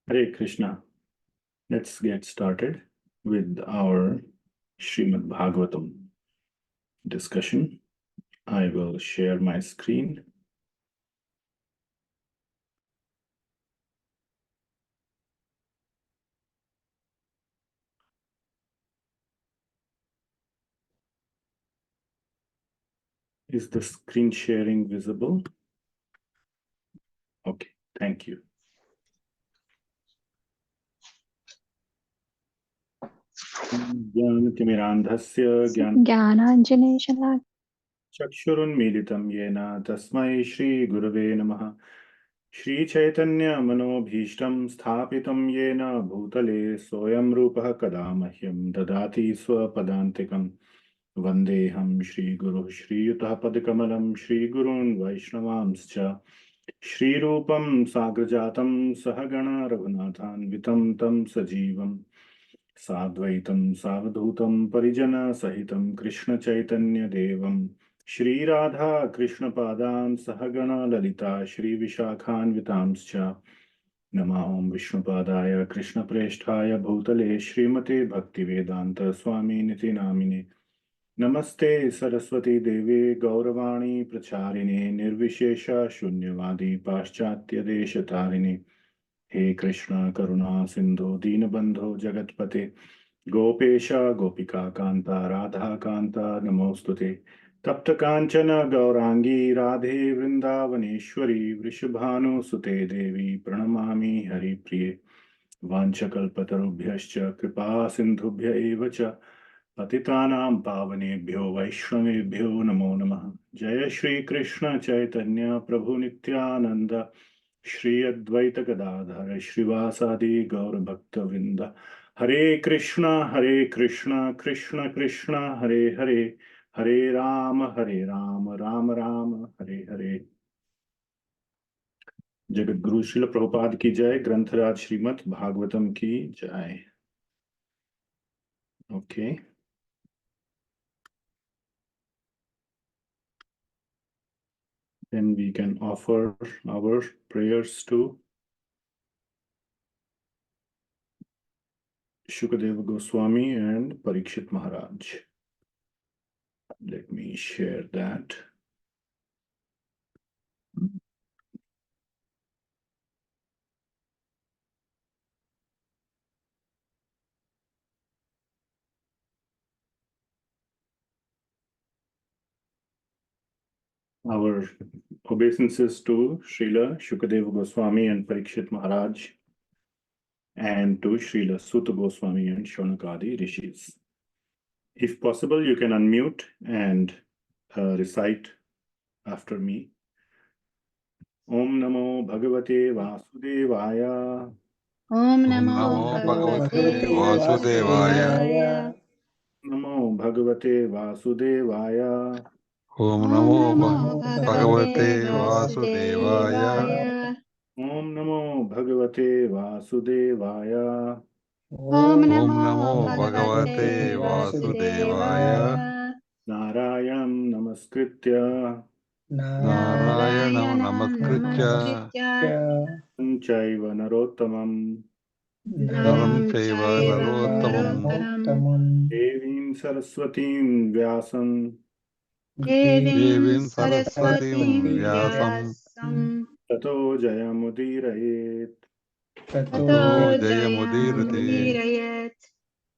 Hare Krishna. Let's get started with our Srimad Bhagavatam discussion. I will share my screen. Is the screen sharing visible? Okay, thank you. Jnananjana Chakshurunmilitam yena tasmai Shri Gurave Namaha. Shri Chaitanya Manobhishtam Sthapitam yena Bhutale Soyam Rupaha Kadamahyam Dadati Swapadantikam Vandeham Shri Guru Shri Yutah Padakamalam Shri Gurun Vaishnavamscha Shri Rupam Sagrajatam Sahagana Raghunathan Tam Sajivam Sadvaitam Savadhutam Parijana Sahitam Krishna Chaitanya Devam Shri Radha Krishna Padam Sahagana Lalita Shri Vishakhan Vitamscha Namaham Vishnupadaya Krishna Presthaya Bhutale Srimate Bhakti Vedanta Swami Niti Namine Namaste Saraswati Devi Gauravani Pracharine Nirvishesha Shunyavadi Paschatya Deshatarine He Krishna Karuna Sindhu Dinabandho Jagatpate Gopesha Gopika Kanta Radha Kanta Namostute Tapta Kanchana Gaurangi Radhe Vrindavaneshwari Vrishabhanu Sute Devi Pranamami Hari Priye Vanchakalpatarubhyascha Kripa Sindhubhya Evacha Patitanam Pavanebhyo Vaishnavebhyo Namo Namaha Jaya Shri Krishna Chaitanya Prabhu Nityananda Shri Advaita Gadadhara Shrivasadi Gaur Bhakta Vrinda Hare Krishna Krishna Krishna Hare Hare Hare Rama Rama Rama Hare Hare. Jagat Guru Srila Prabhupada ki jai, Granthiraj Srimad Bhagavatam ki jai. Okay. Then we can offer our prayers to Shukadeva Goswami and Parikshit Maharaj. Let me share that. Our obeisances to Srila Shukadeva Goswami and Parikshit Maharaj, and to Srila Sutta Goswami and Shonakadi Rishis. If possible, you can unmute and recite after me. Om Namo Bhagavate Vasudevaya. Om Namo Bhagavate Vasudevaya. Namo Bhagavate Vasudevaya. Om Namo Bhagavate Vasudevaya. Om Namo Bhagavate Vasudevaya. Om Namo Bhagavate Vasudevaya. Narayanam Namaskritya. Narayanam Namaskritya. Chaiva Narottamam. Naram Chaiva Narottamam. Devim Saraswatim Vyasam. Devim Saraswatim Vyasam. Tato Jayamudirayet. Tato Jayamudirayet.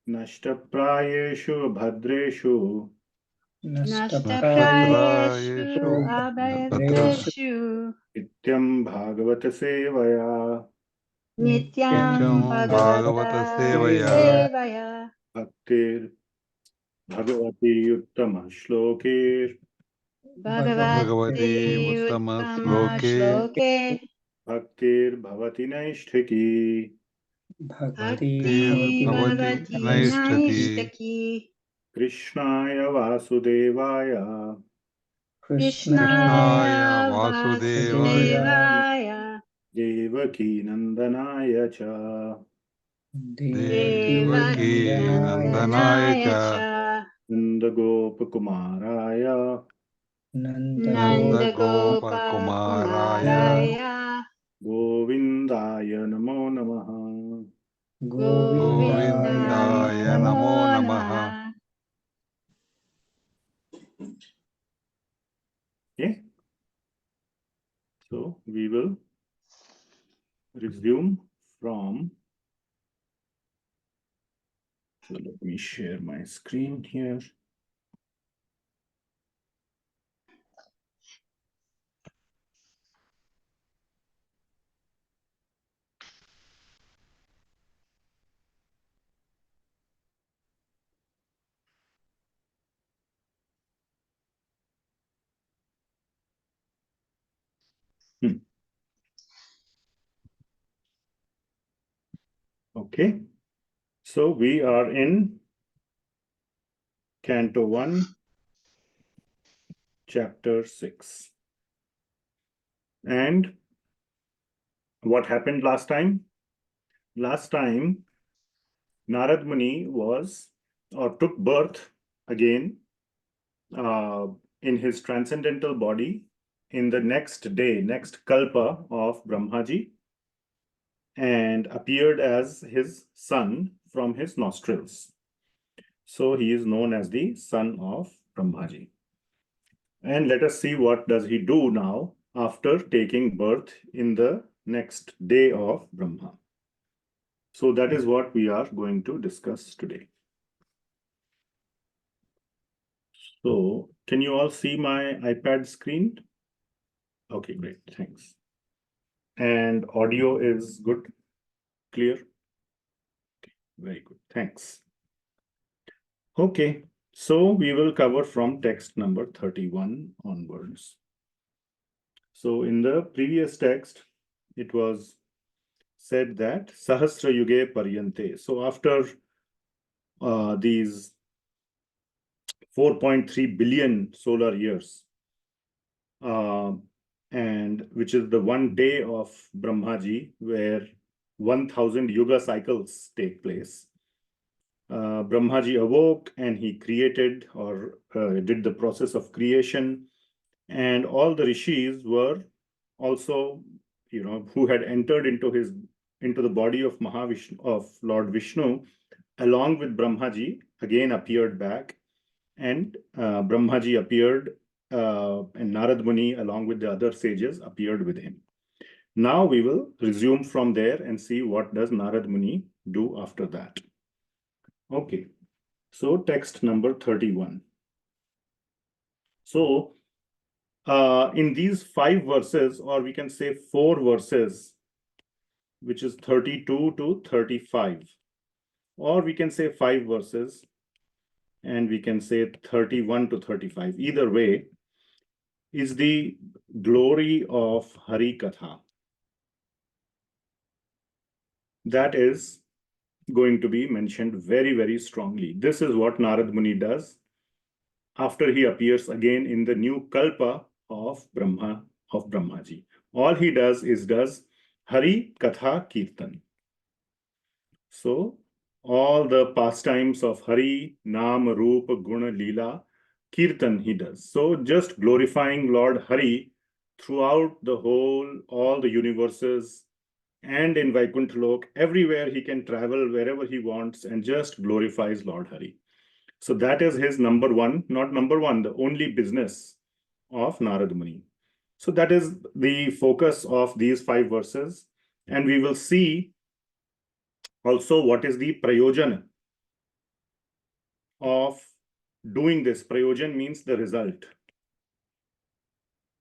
Nashtaprayeshu Bhadreshu. Nashtaprayeshu Abhadreshu. Nityam Bhagavata Sevaya. Nityam Bhagavata Sevaya. Bhaktir Bhagavati Uttama Shlokir. Bhagavati Uttama Shloke. Bhaktir Bhavati Naishtaki. Bhakti Bhavati Naishtaki. Krishnaya Vasudevaya. Krishnaya Vasudevaya. Devaki Nandanaya Cha. Devaki Nandanaya Cha. Nandagopakumaraya. Nandagopakumaraya. Govindaya Namo Namaha. Govindaya Namo Namaha. Okay. So we will resume from. So let me share my screen here. Okay. So we are in Canto 1, Chapter 6. And what happened last time? Last time, Nārada Muni took birth again in his transcendental body in the next day, next kalpa of Brahmaji, and appeared as his son from his nostrils. So he is known as the son of Brahmaji. And let us see what does he do now after taking birth in the next day of Brahma. So that is what we are going to discuss today. So can you all see my iPad screen? Okay, great, thanks. And audio is good, clear? Okay, very good, thanks. Okay, so we will cover from text number 31 onwards. So in the previous text, it was said that Sahasra Yuge Paryante. So after these 4.3 billion solar years, and which is the one day of Brahmaji, where 1000 yuga cycles take place. Brahmaji awoke and he created or did the process of creation, and all the rishis were also, who had entered into the body of Mahavishnu, of Lord Vishnu, along with Brahmaji, again appeared back, and Brahmaji appeared, and Nārada Muni, along with the other sages, appeared with him. Now we will resume from there and see what does Nārada Muni do after that. Okay, so text number 31. So in these 5 verses, or we can say 4 verses, which is 32 to 35, or we can say 5 verses, and we can say 31 to 35. Either way, is the glory of Hari-kathā. That is going to be mentioned very, very strongly. This is what Nārada Muni does after he appears again in the new kalpa of Brahmaji. All he does is Hari-kathā kirtan. So all the pastimes of Hari, Nam, Rupa, Guna, Lila, kirtan he does. So just glorifying Lord Hari throughout all the universes, and in Vaikuntha Lok, everywhere he can travel, wherever he wants, and just glorifies Lord Hari. So that is his number one, not number one, the only business of Nārada Muni. So that is the focus of these 5 verses. And we will see also what is the Prayojana of doing this. Prayojana means the result,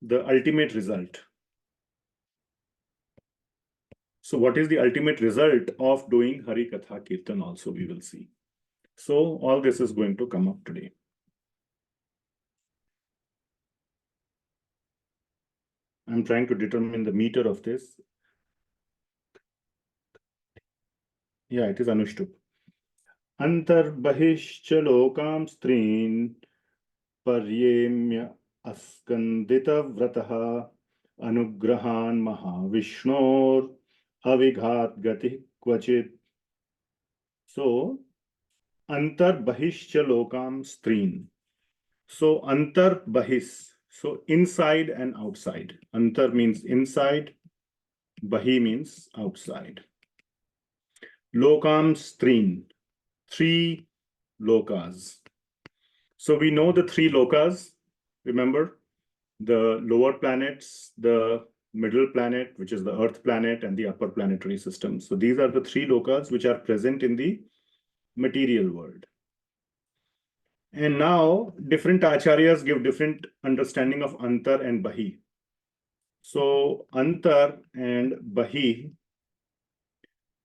the ultimate result. So what is the ultimate result of doing Hari-kathā kirtan also we will see. So all this is going to come up today. I'm trying to determine the meter of this. Yeah, it is Anushtup. Antar bahishcha lokam strin paryemya askandita vrataha anugrahan mahavishnor avighat gati kvachit. So antar bahishcha lokam strin. So antar bahis. So inside and outside. Antar means inside. Bahi means outside. Lokams trin, 3 lokas. So we know the 3 lokas, remember? The lower planets, the middle planet, which is the Earth planet, and the upper planetary system. So these are the 3 lokas which are present in the material world. And now different acharyas give different understanding of antar and bahi. So antar and bahi,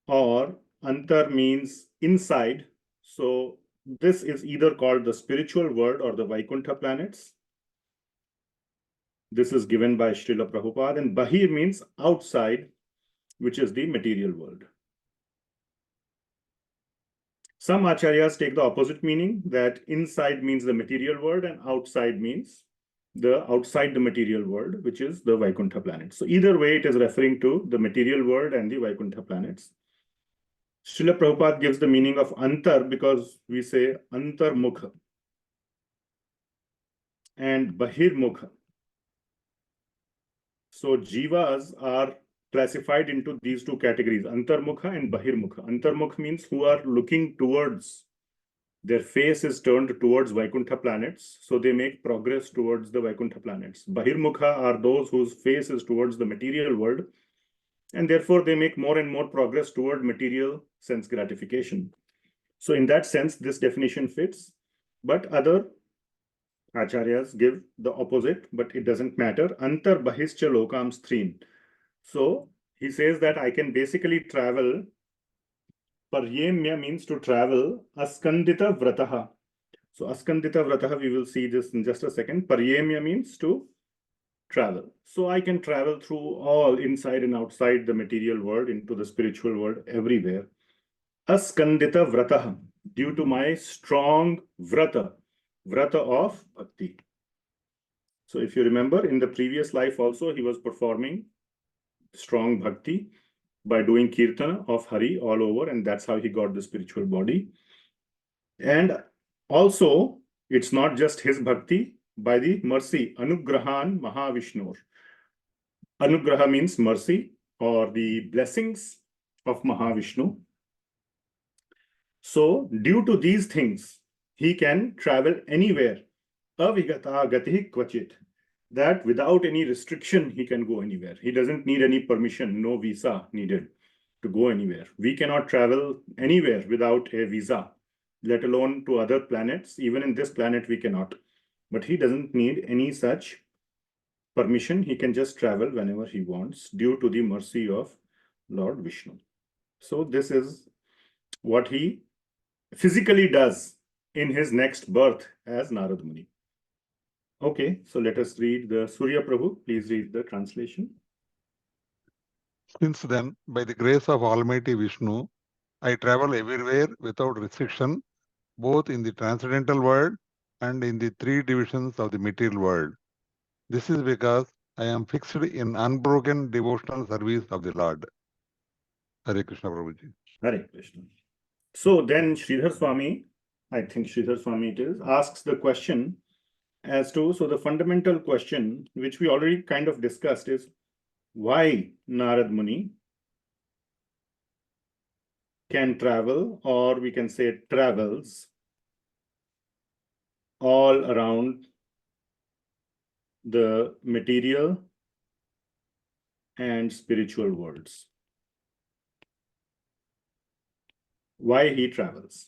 or antar means inside. So this is either called the spiritual world or the Vaikuntha planets. This is given by Srila Prabhupada, and bahi means outside, which is the material world. Some acharyas take the opposite meaning, that inside means the material world and outside means the outside the material world, which is the Vaikuntha planets. So either way, it is referring to the material world and the Vaikuntha planets. Srila Prabhupada gives the meaning of antar because we say antar mukha and bahir mukha. So jivas are classified into these 2 categories, antarmukha and bahirmukha. Antarmukha means who are looking towards, their face is turned towards Vaikuntha planets, so they make progress towards the Vaikuntha planets. Bahirmukha are those whose face is towards the material world, and therefore they make more and more progress toward material sense gratification. So in that sense, this definition fits, but other acharyas give the opposite, but it doesn't matter. Antar bahischa lokams trin. So he says that I can basically travel. Paryemya means to travel. Askandita vrataha. So askandita vrataha, we will see this in just a second. Paryemya means to travel. So I can travel through all inside and outside the material world into the spiritual world, everywhere. Askandita vrataha, due to my strong vrata of bhakti. So if you remember, in the previous life also, he was performing strong bhakti by doing kirtan of Hari all over, and that's how he got the spiritual body. And also, it's not just his bhakti, by the mercy, Anugrahan Mahavishnur. Anugraha means mercy or the blessings of Mahavishnu. So due to these things, he can travel anywhere. Avigata gatihi kvachit. That without any restriction, he can go anywhere. He doesn't need any permission, no visa needed to go anywhere. We cannot travel anywhere without a visa, let alone to other planets. Even in this planet, we cannot. But he doesn't need any such permission. He can just travel whenever he wants due to the mercy of Lord Vishnu. So this is what he physically does in his next birth as Nārada Muni. Okay, so let us read the Surya Prabhu. Please read the translation. Since then, by the grace of Almighty Vishnu, I travel everywhere without restriction, both in the transcendental world and in the 3 divisions of the material world. This is because I am fixed in unbroken devotional service of the Lord. Hare Krishna Prabhuji. Hare Krishna. So then Sridhar Swami, I think Sridhar Swami it is, asks the question as to, so the fundamental question, which we already kind of discussed, is why Nārada Muni can travel, or we can say travels, all around the material and spiritual worlds. Why he travels.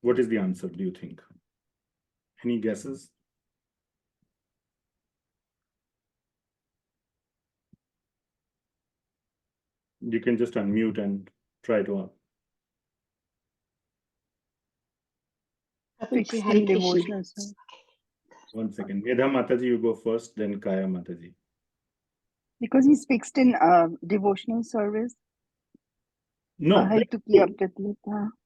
What is the answer, do you think? Any guesses? You can just unmute and try to answer. Fixed in devotional service. One second. Medha Mataji, you go first, then Kaya Mataji. Because he's fixed in devotional service. No.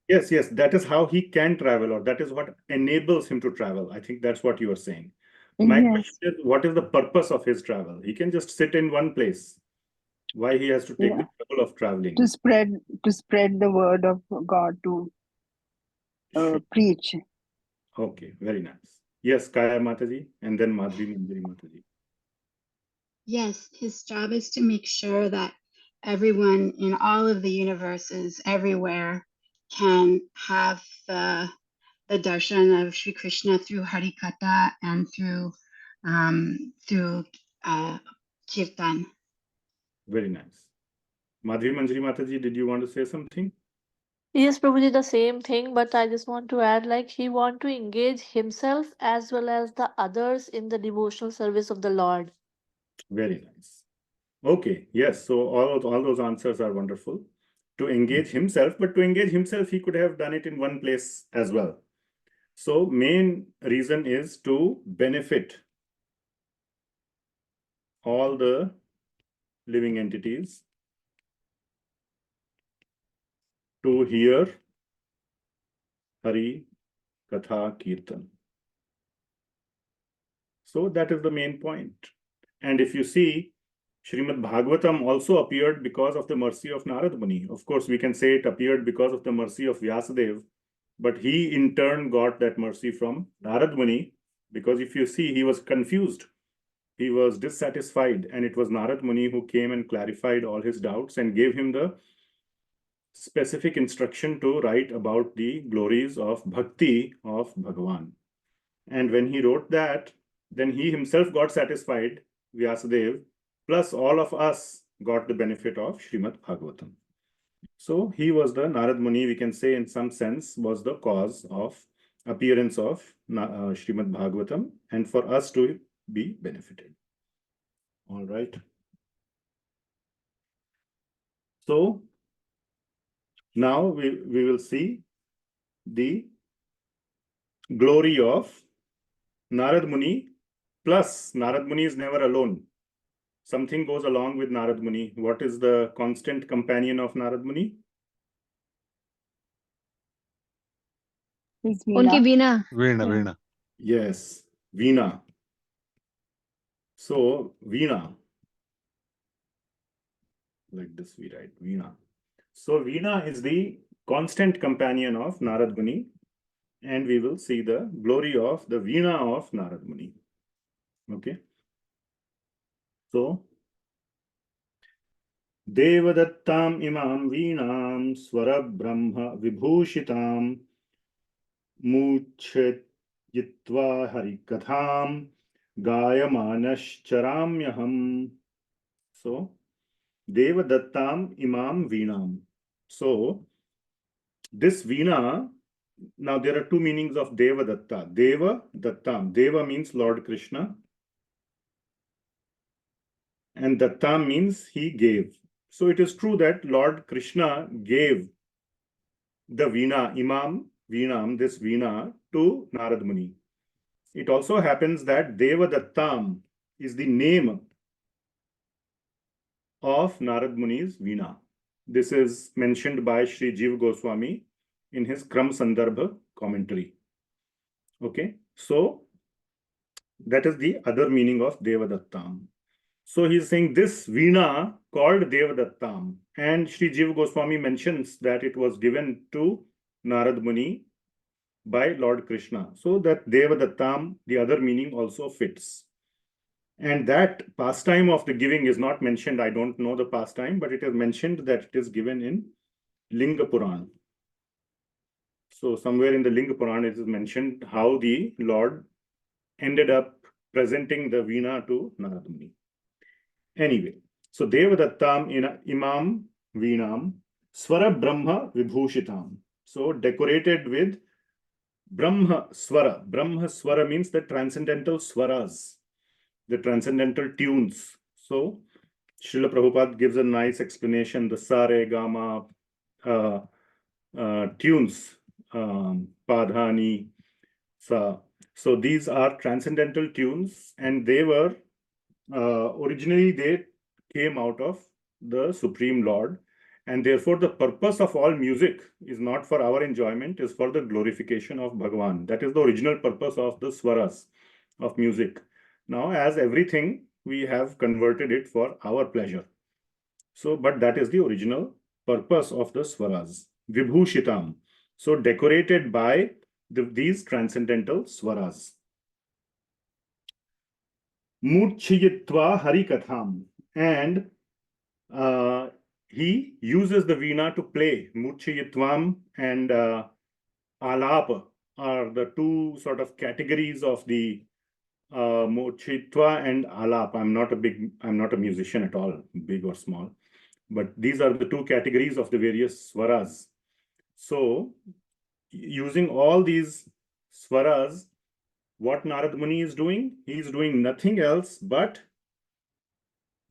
Yes, that is how he can travel, or that is what enables him to travel. I think that's what you are saying. My question is, what is the purpose of his travel? He can just sit in one place. Why he has to take the trouble of traveling? To spread the word of God, to preach. Okay, very nice. Yes, Kaya Mataji, and then Madhuri Manjari Mataji. Yes, his job is to make sure that everyone in all of the universes, everywhere, can have the darshan of Sri Krishna through Hari-kathā and through kirtan. Very nice. Madhvi Manjari Mataji, did you want to say something? Yes, Prabhuji, the same thing, but I just want to add, like, he want to engage himself as well as the others in the devotional service of the Lord. Very nice. Okay, yes, so all those answers are wonderful. To engage himself, but to engage himself, he could have done it in one place as well. So main reason is to benefit all the living entities to hear Hari-kathā kirtan. So that is the main point. And if you see, Srimad Bhagavatam also appeared because of the mercy of Nārada Muni. Of course, we can say it appeared because of the mercy of Vyasadeva, but he in turn got that mercy from Nārada Muni, because if you see, he was confused. He was dissatisfied, and it was Nārada Muni who came and clarified all his doubts and gave him the specific instruction to write about the glories of Bhakti of Bhagavan. And when he wrote that, then he himself got satisfied, Vyasadeva, plus all of us got the benefit of Srimad Bhagavatam. So he was the Nārada Muni, we can say in some sense, was the cause of appearance of Srimad Bhagavatam, and for us to be benefited. All right. So now we will see the glory of Nārada Muni, plus Nārada Muni is never alone. Something goes along with Nārada Muni. What is the constant companion of Nārada Muni? His Unki Veena. Veena. Veena. Yes, Veena. So Veena, like this we write Veena. So Veena is the constant companion of Nārada Muni, and we will see the glory of the Veena of Nārada Muni. Okay. So Devadattam imam Veenam swara brahma vibhushitam muchyitva hari-kathām gayamanaścharamyaham. So Devadattam imam Veenam. So this Veena, now there are two meanings of Devadatta. Deva Dattam. Deva means Lord Kṛṣṇa, and Dattam means he gave. So it is true that Lord Kṛṣṇa gave the Veena, Imam Veenam, this Veena, to Nārada Muni. It also happens that Devadattam is the name of Nārada Muni's Veena. This is mentioned by Sri Jiva Goswami in his Kram Sandarbha commentary. Okay, so that is the other meaning of Devadattam. So he is saying this Veena called Devadattam, and Sri Jiva Goswami mentions that it was given to Nārada Muni by Lord Kṛṣṇa. So that Devadattam, the other meaning also fits. And that pastime of the giving is not mentioned. I don't know the pastime, but it is mentioned that it is given in Linga Purana. So somewhere in the Linga Purana it is mentioned how the Lord ended up presenting the Veena to Nārada Muni. Anyway, so Devadattam imam Veenam swara brahma vibhushitam. So decorated with Brahma swara. Brahma swara means the transcendental swaras, the transcendental tunes. So Srila Prabhupada gives a nice explanation, the sa, re, ga, ma tunes, padhani, sa. So these are transcendental tunes, and they were originally they came out of the Supreme Lord, and therefore the purpose of all music is not for our enjoyment, is for the glorification of Bhagavan. That is the original purpose of the swaras of music. Now, as everything, we have converted it for our pleasure. So, but that is the original purpose of the swaras. Vibhushitam. So decorated by these transcendental swaras. Murchayitva Hari-katham. And he uses the veena to play. Murchayitvam and alapa are the two sort of categories of the Murchayitva and alapa. I'm not a musician at all, big or small, but these are the two categories of the various swaras. So using all these swaras, what Narada Muni is doing, he is doing nothing else but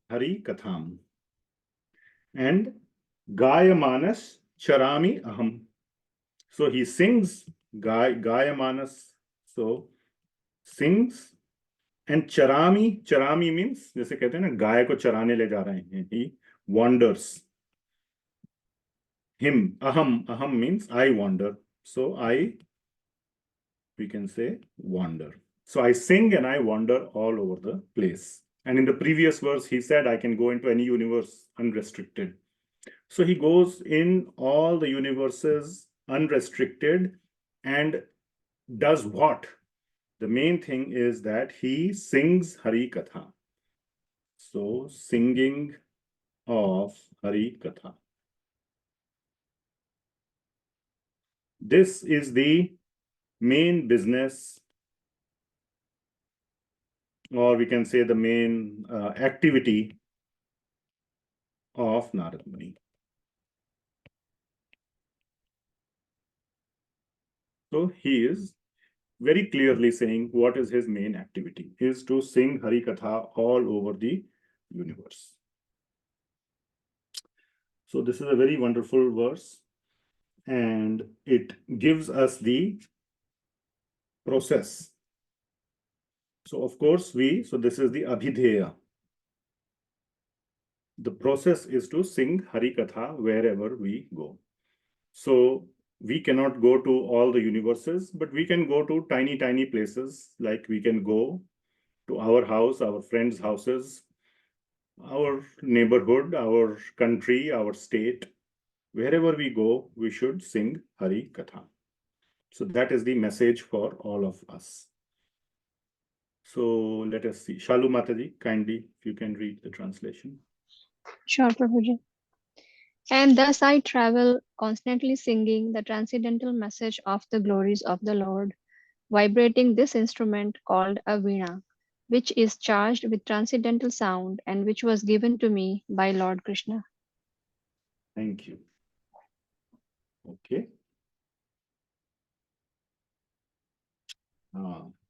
Hari-katham. And Gayamanas Charami Aham. So he sings Gayamanas, so sings, and Charami means, जैसे कहते हैं ना गाय को चराने ले जा रहे हैं, he wanders. Him, aham means I wander. So we can say wander. So I sing and I wander all over the place. And in the previous verse, he said, I can go into any universe unrestricted. So he goes in all the universes unrestricted and does what? The main thing is that he sings Hari-kathā. So singing of Hari-kathā. This is the main business, or we can say the main activity of Narada Muni. So he is very clearly saying what is his main activity, is to sing Hari-kathā all over the universe. So this is a very wonderful verse, and it gives us the process. So of course so this is the abhideya. The process is to sing Hari-kathā wherever we go. So we cannot go to all the universes, but we can go to tiny places, like we can go to our house, our friends' houses, our neighborhood, our country, our state. Wherever we go, we should sing Hari-kathā. So that is the message for all of us. So let us see. Shalu Mataji, kindly, if you can read the translation. Sure, Prabhuji. And thus I travel, constantly singing the transcendental message of the glories of the Lord, vibrating this instrument called a veena, which is charged with transcendental sound and which was given to me by Lord Kṛṣṇa. Thank you. Okay.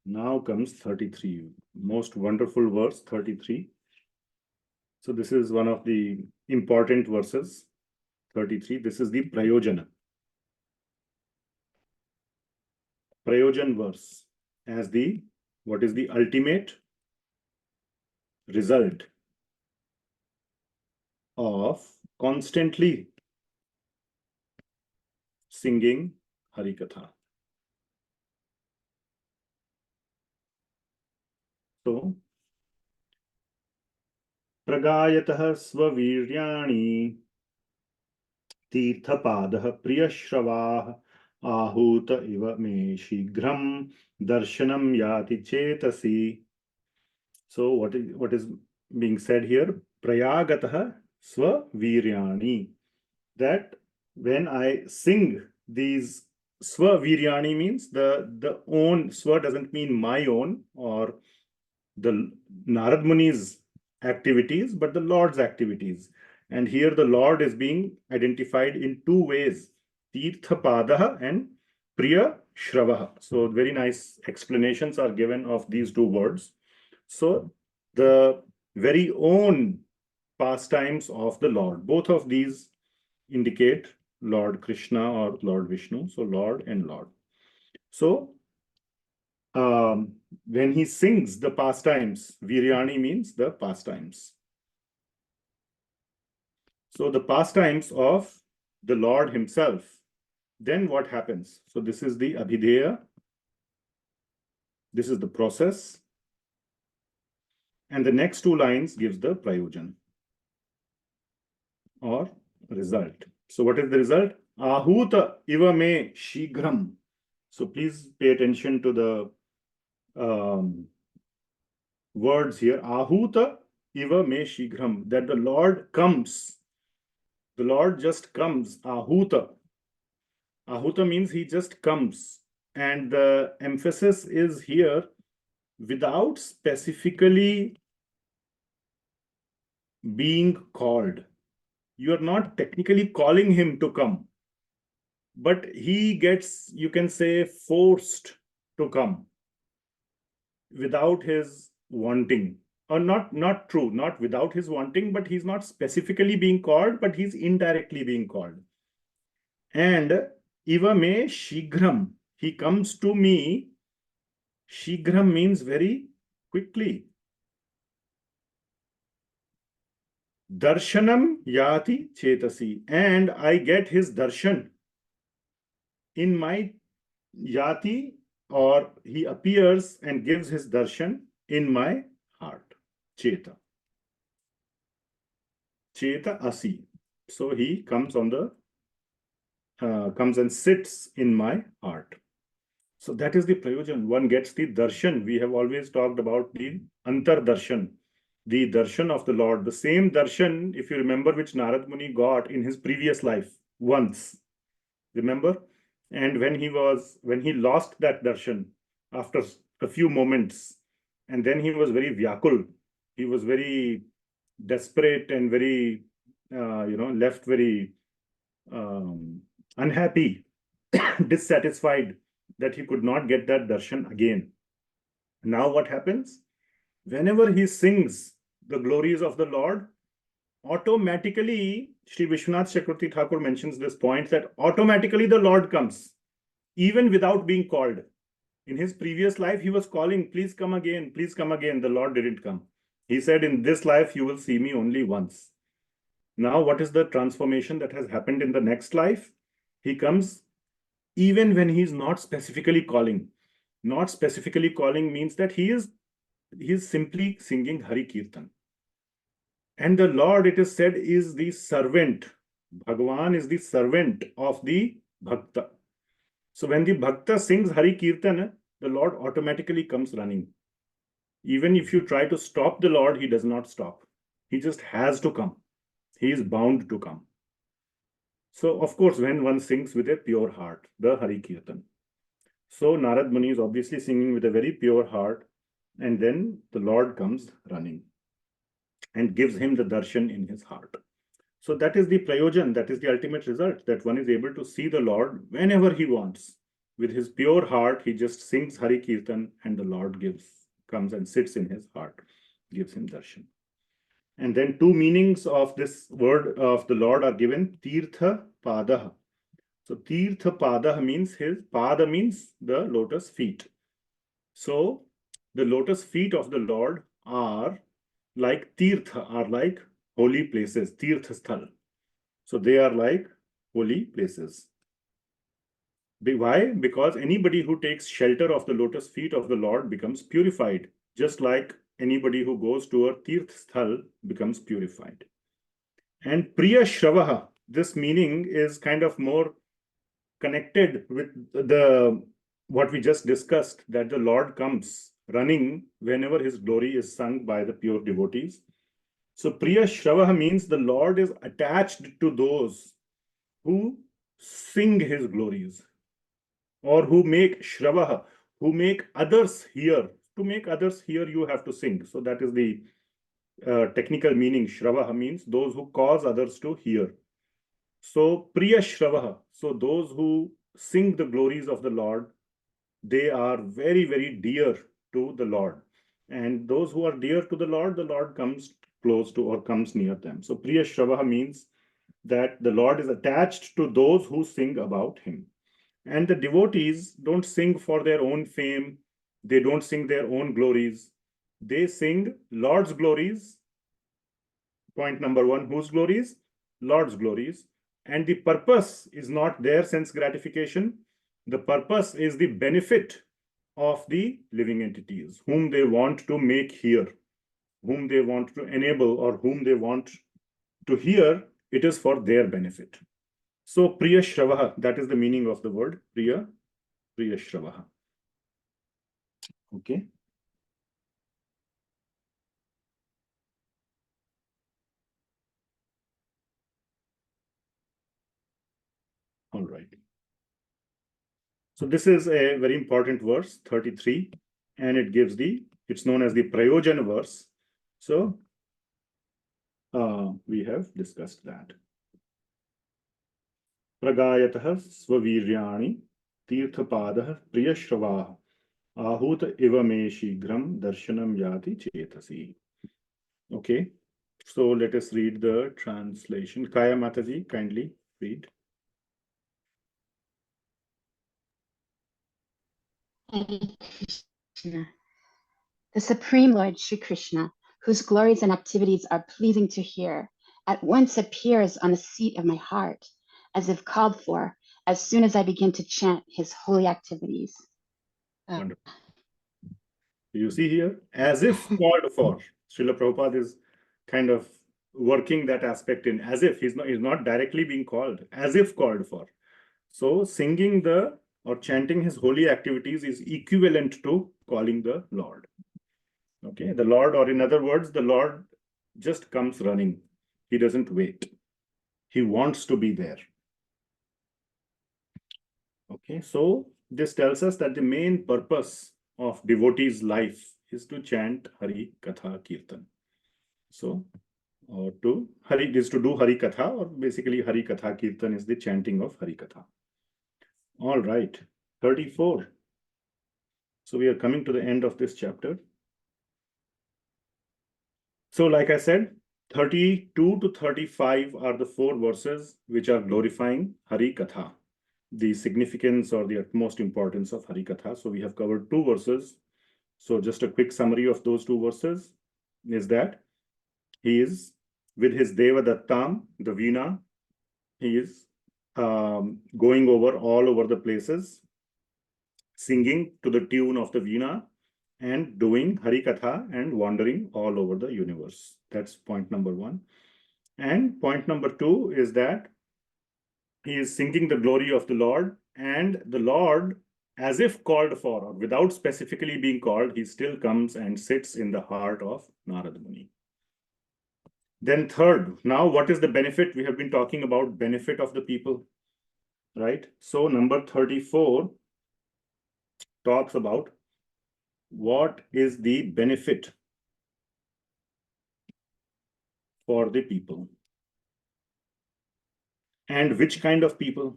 Now comes 33. Most wonderful verse, 33. So this is one of the important verses, 33. This is the Prayojana. Prayojan verse as what is the ultimate result of constantly singing Hari-kathā. So, pragayatah svaviryaani tirtha padah priya sravah ahuta iva me shighram darshanam yati chetasi. So what is being said here? Prayagatah svaviryaani. That when I sing these, svaviryani means the own. Sva doesn't mean my own or the Narada Muni's activities, but the Lord's activities. And here the Lord is being identified in two ways, tirtha padah and priya sravah. So very nice explanations are given of these two words. So the very own pastimes of the Lord, both of these indicate Lord Kṛṣṇa or Lord Vishnu. So Lord and Lord. So when he sings the pastimes, Viryani means the pastimes. So the pastimes of the Lord himself, then what happens? So this is the abhideya. This is the process. And the next two lines gives the Prayojana or result. So what is the result? Ahuta iva me shighram. So please pay attention to the words here, ahuta iva me shighram, that the Lord comes. The Lord just comes, ahuta. Ahuta means he just comes. And the emphasis is here without specifically being called. You are not technically calling him to come, but he gets, you can say, forced to come without his wanting. Or not true, not without his wanting, but he's not specifically being called, but he's indirectly being called. And iva me shighram, he comes to me. Shighram means very quickly. Darshanam yati chetasi, and I get his darshan in my yati, or he appears and gives his darshan in my heart. Cheta. Cheta asi. So he comes on the comes and sits in my heart. So that is the Prayojana. One gets the darshan. We have always talked about the antar darshan, the darshan of the Lord. The same darshan, if you remember, which Narada Muni got in his previous life once. Remember? And when he lost that darshan after a few moments, and then he was very vyakul. He was very desperate and very, left very unhappy, dissatisfied that he could not get that darshan again. Now what happens? Whenever he sings the glories of the Lord, automatically, Sri Vishvanatha Chakravarthy Thakura mentions this point, that automatically the Lord comes, even without being called. In his previous life, he was calling, please come again, please come again. The Lord didn't come. He said, in this life, you will see me only once. Now, what is the transformation that has happened in the next life? He comes even when he's not specifically calling. Not specifically calling means that he is simply singing Hari-kathā. And the Lord, it is said, is the servant. Bhagavan is the servant of the bhakta. So when the bhakta sings Hari-kathā, the Lord automatically comes running. Even if you try to stop the Lord, he does not stop. He just has to come. He is bound to come. So, of course, when one sings with a pure heart, the Hari-kathā. So Narada Muni is obviously singing with a very pure heart, and then the Lord comes running and gives him the darshan in his heart. So that is the Prayojana, that is the ultimate result, that one is able to see the Lord whenever he wants. With his pure heart, he just sings Hari-kathā, and the Lord comes and sits in his heart, gives him darshan. And then two meanings of this word of the Lord are given, tirtha, padah. So tirtha padah means pada means the lotus feet. So the lotus feet of the Lord are like tirtha, are like holy places, tirtha sthal. So they are like holy places. Why? Because anybody who takes shelter of the lotus feet of the Lord becomes purified, just like anybody who goes to a tirtha sthal becomes purified. And priya sravah, this meaning is kind of more connected with what we just discussed, that the Lord comes running whenever his glory is sung by the pure devotees. So priya sravah means the Lord is attached to those who sing his glories, or who make sravah, who make others hear. To make others hear, you have to sing. So that is the technical meaning. Sravah means those who cause others to hear. So priya sravah, so those who sing the glories of the Lord, they are very, very dear to the Lord. And those who are dear to the Lord comes close to or comes near them. So priya sravah means that the Lord is attached to those who sing about him. And the devotees don't sing for their own fame. They don't sing their own glories. They sing Lord's glories. Point number one, whose glories? Lord's glories. And the purpose is not their sense gratification. The purpose is the benefit of the living entities, whom they want to make hear, whom they want to enable, or whom they want to hear. It is for their benefit. So priya sravah, that is the meaning of the word priya sravah. Okay. All right. So this is a very important verse, 33, and it gives it's known as the Prayojana verse. So we have discussed that. Pragayatah svaviryani tirtha padah priya sravah ahuta ivame shigram darshanam yati chetasi. Okay, so let us read the translation. Kaya Mataji, kindly read. Hari-kathā. The Supreme Lord Sri Krishna, whose glories and activities are pleasing to hear, at once appears on the seat of my heart, as if called for, as soon as I begin to chant his holy activities. Wonderful. You see here, as if called for. Srila Prabhupada is kind of working that aspect in, as if he's not directly being called, as if called for. So singing or chanting his holy activities is equivalent to calling the Lord. Okay, the Lord, or in other words, the Lord just comes running. He doesn't wait. He wants to be there. Okay, so this tells us that the main purpose of devotee's life is to chant Hari-kathā kirtan. So, or to do Hari-kathā, or basically Hari-kathā kirtan is the chanting of Hari-kathā. All right, 34. So we are coming to the end of this chapter. So like I said, 32 to 35 are the 4 verses which are glorifying Hari-kathā, the significance or the utmost importance of Hari-kathā. So we have covered 2 verses. So just a quick summary of those 2 verses is that he is with his Devadattam, the Veena, he is going all over the places, singing to the tune of the Veena and doing Hari-kathā and wandering all over the universe. That's point number 1. And point number 2 is that he is singing the glory of the Lord, and the Lord, as if called for, or without specifically being called, he still comes and sits in the heart of Nārada Muni. Then third, now what is the benefit? We have been talking about benefit of the people, right? So number 34 talks about what is the benefit for the people. And which kind of people?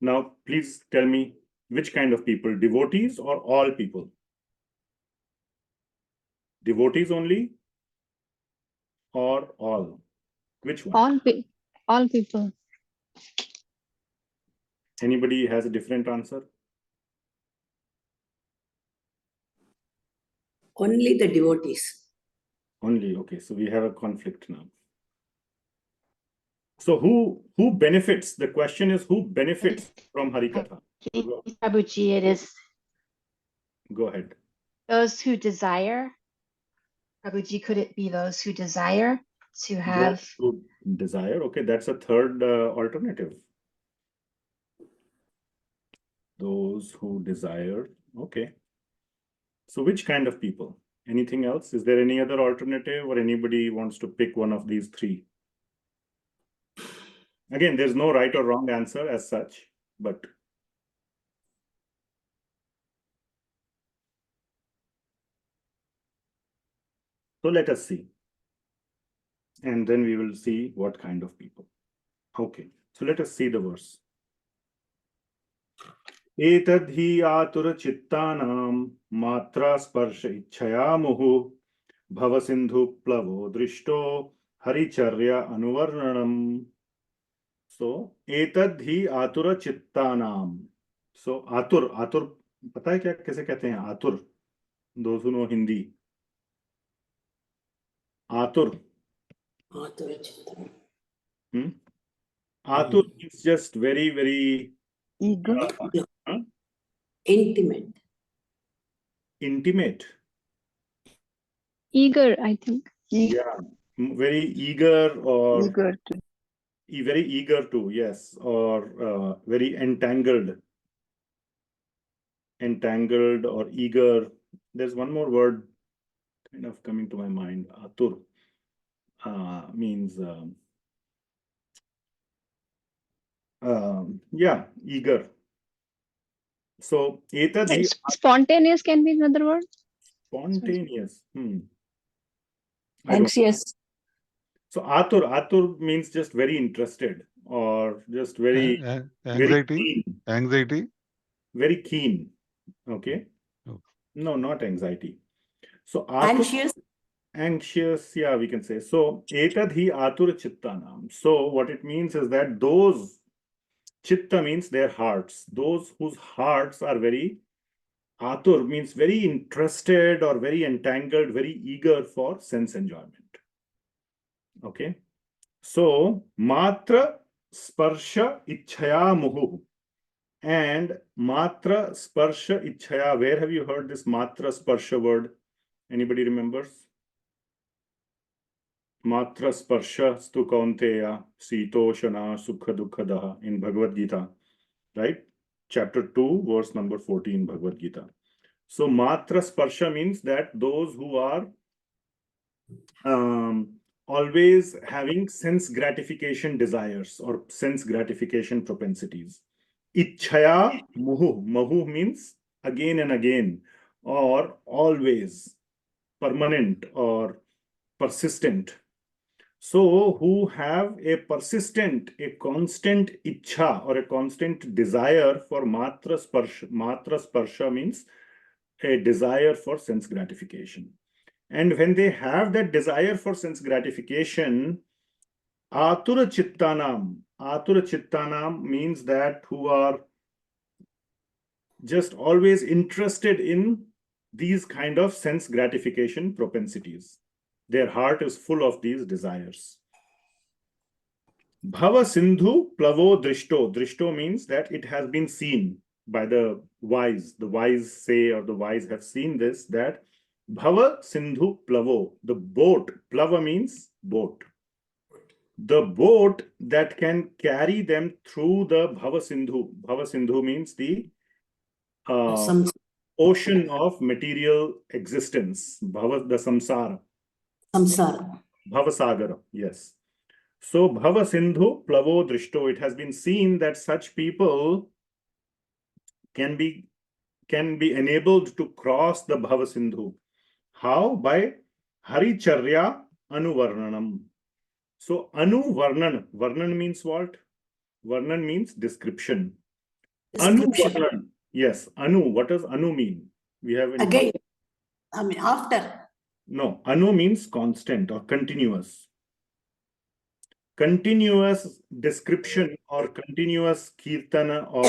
Now, please tell me which kind of people, devotees or all people? Devotees only or all? Which one? All people. Anybody has a different answer? Only the devotees. Only, okay. So we have a conflict now. So who benefits? The question is, who benefits from Hari-kathā? Prabhuji, it is Go ahead. those who desire. Prabhuji, could it be those who desire to have? Those who desire. Okay, that's a third alternative. Those who desire. Okay. So which kind of people? Anything else? Is there any other alternative, or anybody wants to pick one of these 3? Again, there's no right or wrong answer as such, but so let us see. And then we will see what kind of people. Okay, so let us see the verse. Etadhi atura chittanam matra sparsha ichchaya muhu bhavasindhu plavo drishto haricharya anuvarnanam. So, etadhi atura chittanam. So, atur, पता है क्या कैसे कहते हैं आतुर? Those who know Hindi. Atur. Atur is just very, very Eager. Intimate. Intimate. Eager, I think. Yeah, very eager, or Eager to. very eager to, yes, or very entangled or eager. There's one more word kind of coming to my mind, atur. means eager. So etadhi Spontaneous can be another word. spontaneous. I don't. Anxious. So atur means just very interested or just very Anxiety. keen. Anxiety. Very keen. Okay. Okay. No, not anxiety. So atur, anxious, yeah, we can say. So etadhi atur chittanam. So what it means is that those chitta means their hearts. Those whose hearts are very atur means very interested or very entangled, very eager for sense enjoyment. Okay. So matra sparsha ichhaya muhu. And matra sparsha ichhaya. Where have you heard this matra sparsha word? Anybody remembers? Matra sparsha stu kaunteya sitoshana sukha dukkadaha in Bhagavad Gita, right? Chapter 2, verse number 14, Bhagavad Gita. So matra sparsha means that those who are always having sense gratification desires or sense gratification propensities. Ichhaya muhu. Muhu means again and again, or always, permanent or persistent. So who have a persistent, a constant ichha or a constant desire for matra sparsha. Matra sparsha means a desire for sense gratification. And when they have that desire for sense gratification, atura chittanam means that who are just always interested in these kind of sense gratification propensities. Their heart is full of these desires. Bhava sindhu plavo drishto. Drishto means that it has been seen by the wise. The wise say, or the wise have seen this, that Bhava sindhu plavo, the boat, plava means boat. The boat that can carry them through the Bhava sindhu. Bhava sindhu means the ocean of material existence. Bhava, the samsara. Samsara. Bhava sagara, yes. So Bhava sindhu plavo drishto. It has been seen that such people can be enabled to cross the Bhava sindhu. How? By Hari-charya anuvarnanam. So anuvarnan, varnan means what? Varnan means description. Anuvarnan, yes, anu. What does anu mean? We have Again, I mean after. No, anu means constant or continuous. Continuous description or continuous kirtana or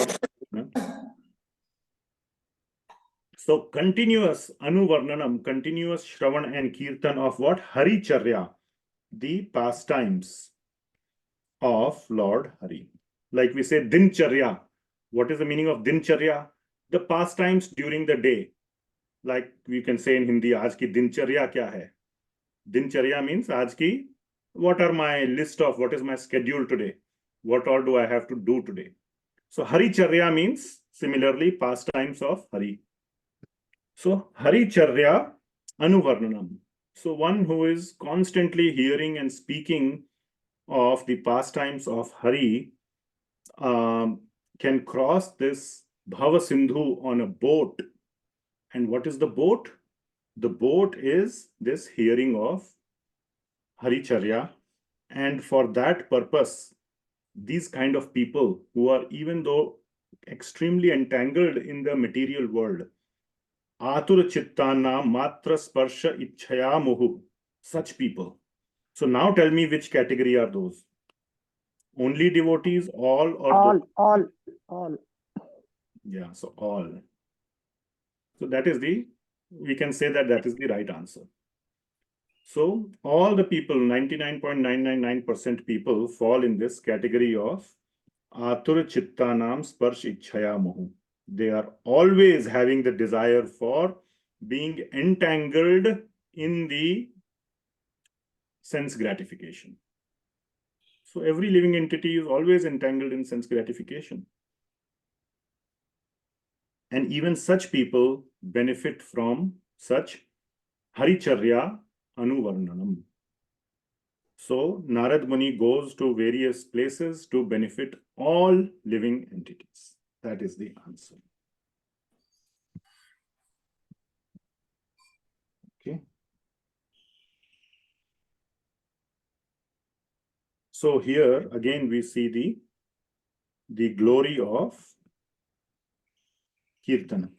so continuous anuvarnanam, continuous shravan and kirtan of what? Hari-charya, the pastimes of Lord Hari. Like we say dincharya. What is the meaning of dincharya? The pastimes during the day. Like we can say in Hindi, aaj ki dincharya kya hai? Dincharya means aaj ki, what are my list of, what is my schedule today? What all do I have to do today? So Hari-charya means similarly pastimes of Hari. So Hari-charya anuvarnanam. So one who is constantly hearing and speaking of the pastimes of Hari can cross this Bhava Sindhu on a boat. And what is the boat? The boat is this hearing of Hari-charya. And for that purpose, these kind of people who are, even though extremely entangled in the material world, atura chittana matra sparsha ichhaya muhu, such people. So now tell me, which category are those? Only devotees, all, or All. Yeah, so all. So that is we can say that is the right answer. So all the people, 99.999% people fall in this category of atura chittanam sparsh ichhaya muhu. They are always having the desire for being entangled in the sense gratification. So every living entity is always entangled in sense gratification. And even such people benefit from such Hari-charya anuvarnanam. So Narada Muni goes to various places to benefit all living entities. That is the answer. Okay. So here again we see the glory of kirtan.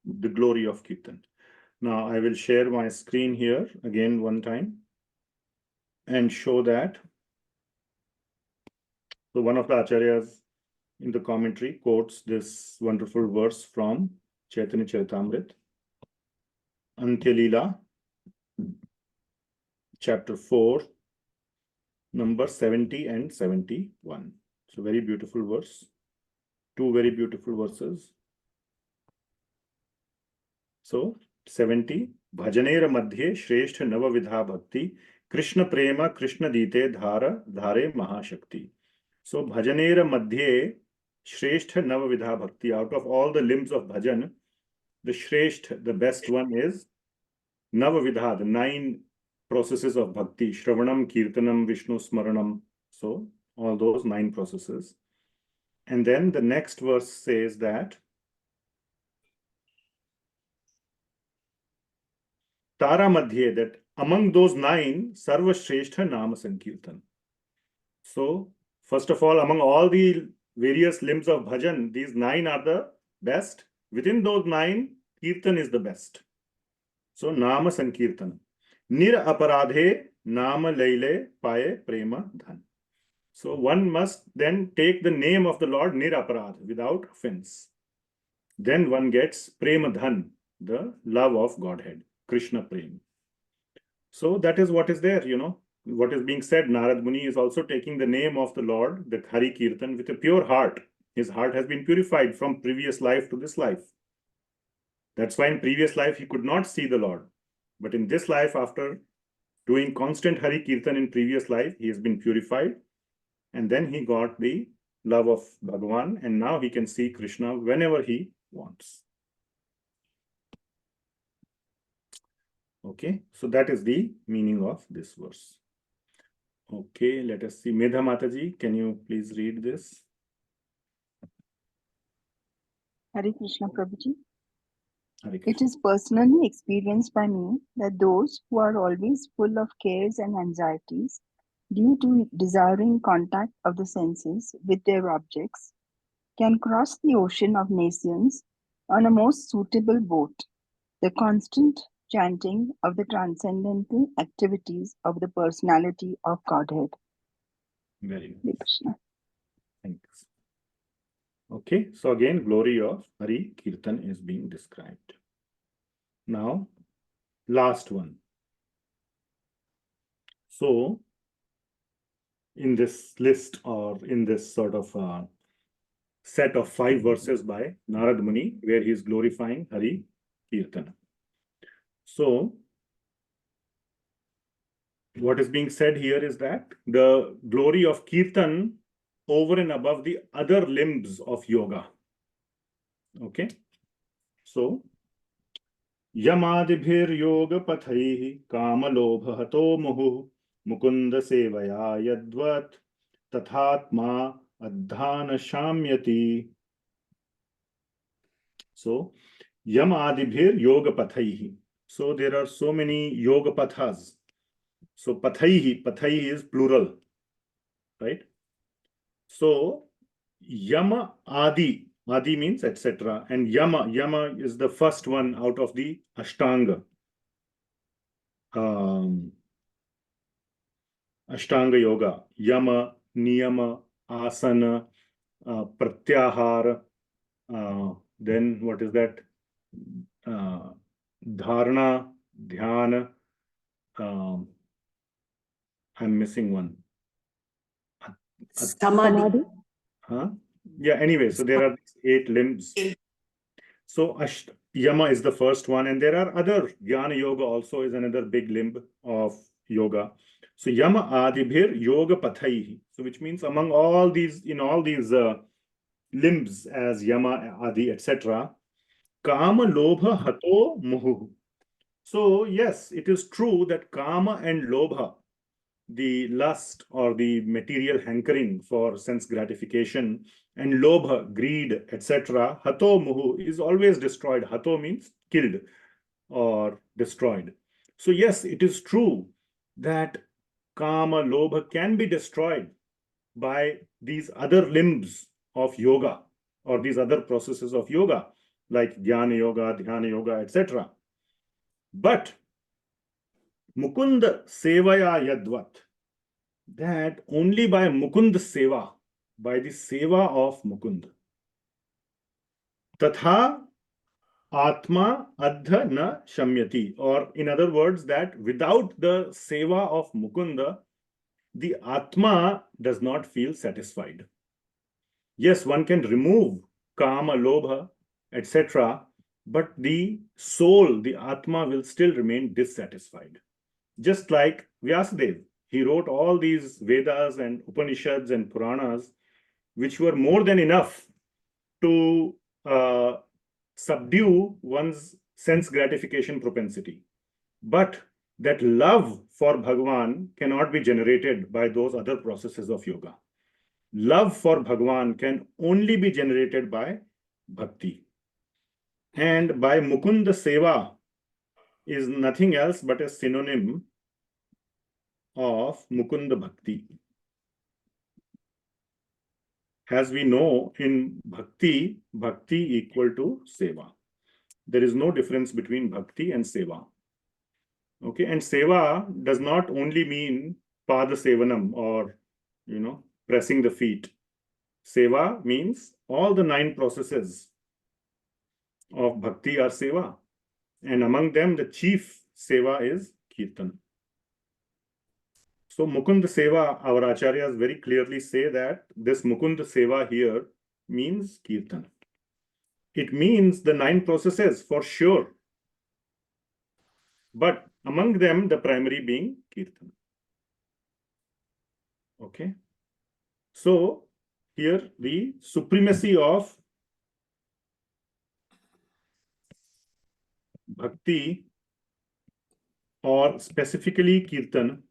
The glory of kirtan. Now I will share my screen here again one time and show that. So one of the acharyas in the commentary quotes this wonderful verse from Chaitanya Charitamrita, Antya Lila, chapter 4, number 70 and 71. So very beautiful verse. Two very beautiful verses. So 70, Bhajanera Madhye Shrestha Navavidha Bhakti, Krishna Prema Krishna Dite Dhare Mahashakti. So Bhajanera Madhye Shrestha Navavidha Bhakti. Out of all the limbs of bhajan, the Shrestha, the best one is Navavidha, the 9 processes of bhakti, Shravanam, Kirtanam, Vishnu Smaranam. So all those 9 processes. And then the next verse says that Tara Madhye, that among those 9, Sarva Shrestha Nama Sankirtan. So first of all, among all the various limbs of bhajan, these 9 are the best. Within those 9, Kirtan is the best. So Nama Sankirtan. Nir aparadhe Nama Laile Paye Prema Dhan. So one must then take the name of the Lord Nir aparadh, without offense. Then one gets Prema Dhan, the love of Godhead, Krishna Prema. So that is what is there, what is being said. Narada Muni is also taking the name of the Lord, the Hari Kirtan, with a pure heart. His heart has been purified from previous life to this life. That's why in previous life he could not see the Lord. But in this life, after doing constant Hari Kirtan in previous life, he has been purified. And then he got the love of Bhagavan. And now he can see Krishna whenever he wants. Okay, so that is the meaning of this verse. Okay, let us see. Medha Mataji, can you please read this? Hare Krishna Prabhuji. Hare It Krishna. is personally experienced by me that those who are always full of cares and anxieties due to desiring contact of the senses with their objects can cross the ocean of nations on a most suitable boat, the constant chanting of the transcendental activities of the personality of Godhead. Very good. Hare Krishna. Thanks. Okay, so again, glory of Hari Kirtan is being described. Now, last one. So, in this list, or in this sort of set of 5 verses by Narada Muni, where he is glorifying Hari Kirtan. So, what is being said here is that the glory of Kirtan over and above the other limbs of yoga. Okay, so Yamadibhir yoga pathaihi kamalobha hato muhu Mukunda sevaya yadvat tathatma adhana shamyati. So Yamadibhir yoga pathaihi. So there are so many yoga pathas. So pathaihi is plural, right? So Yama Adi means etc. And Yama is the first one out of the Ashtanga. Ashtanga Yoga. Yama, Niyama, Asana, Pratyahara. Then what is that? Dharana, Dhyana. I'm missing one. Samadhi. Huh? Yeah, anyway, so there are 8 limbs. So Yama is the first one, and there are other. Jnana Yoga also is another big limb of yoga. So Yama Adibhir Yoga Pathaihi. So which means among all these, in all these limbs as Yama, Adi, etc., Kama Lobha Hato Muhu. So yes, it is true that kama and lobha, the lust or the material hankering for sense gratification, and lobha, greed, etc., hato muhu, is always destroyed. Hato means killed or destroyed. So yes, it is true that kama, lobha can be destroyed by these other limbs of yoga or these other processes of yoga like dhyana yoga, etc. But Mukunda sevaya yadvat, that only by Mukunda seva, by the seva of Mukunda, tatha atma adha na shamyati, or in other words, that without the seva of Mukunda, the atma does not feel satisfied. Yes, one can remove kama, lobha, etc., but the soul, the atma, will still remain dissatisfied. Just like Vyasadeva, he wrote all these Vedas and Upanishads and Puranas, which were more than enough to subdue one's sense gratification propensity. But that love for Bhagavan cannot be generated by those other processes of yoga. Love for Bhagavan can only be generated by bhakti. And by Mukunda seva is nothing else but a synonym of Mukunda bhakti. As we know, in bhakti, bhakti equal to seva. There is no difference between bhakti and seva. Okay, and seva does not only mean pada sevanam or, pressing the feet. Seva means all the 9 processes of bhakti are seva. And among them, the chief seva is kirtan. So Mukunda seva, our acharyas very clearly say that this Mukunda seva here means kirtan. It means the 9 processes for sure. But among them, the primary being kirtan. Okay. So here the supremacy of bhakti, or specifically kirtan,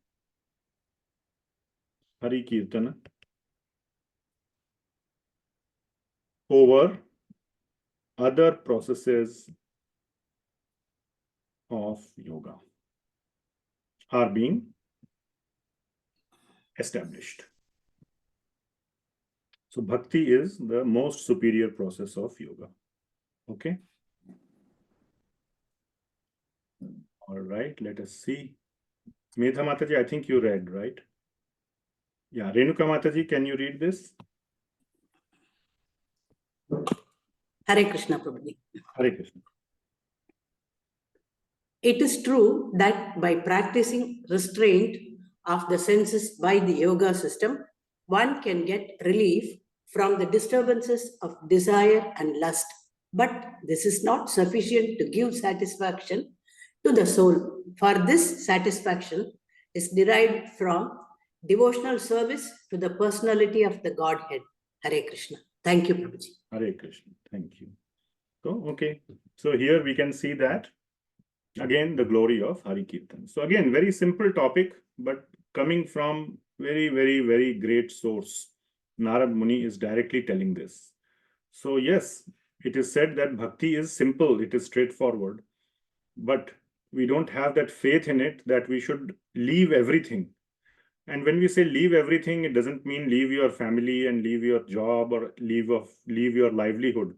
Hari-kathā, over other processes of yoga are being established. So bhakti is the most superior process of yoga. Okay. All right, let us see. Medha Mataji, I think you read, right? Yeah, Renuka Mataji, can you read this? Hare Krishna, Prabhuji. Hare Krishna. It is true that by practicing restraint of the senses by the yoga system, one can get relief from the disturbances of desire and lust. But this is not sufficient to give satisfaction to the soul, for this satisfaction is derived from devotional service to the personality of the Godhead. Hare Krishna. Thank you, Prabhuji. Hare Krishna. Thank you. So, okay. So here we can see that again, the glory of Hari-kathā. So again, very simple topic, but coming from very, very, very great source. Nārada Muni is directly telling this. So yes, it is said that bhakti is simple, it is straightforward, but we don't have that faith in it that we should leave everything. And when we say leave everything, it doesn't mean leave your family and leave your job or leave your livelihood,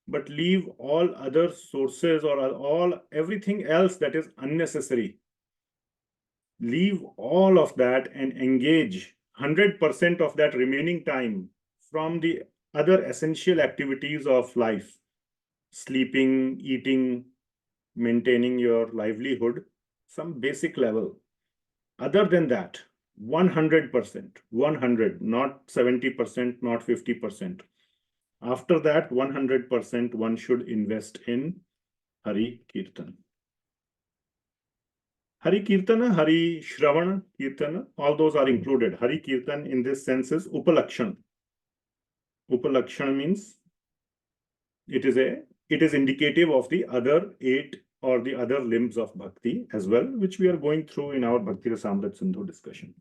but leave all other sources or everything else that is unnecessary. Leave all of that and engage 100% of that remaining time from the other essential activities of life: sleeping, eating, maintaining your livelihood, some basic level. Other than that, 100%, 100, not 70%, not 50%. After that, 100% one should invest in Hari-kathā. Hari-kathā, Hari Shravana, Kirtana, all those are included. Hari-kathā in this sense is Upalakshana. Upalakshana means it is indicative of the other 8 or the other limbs of bhakti as well, which we are going through in our Bhakti Rasamrita Sindhu discussion.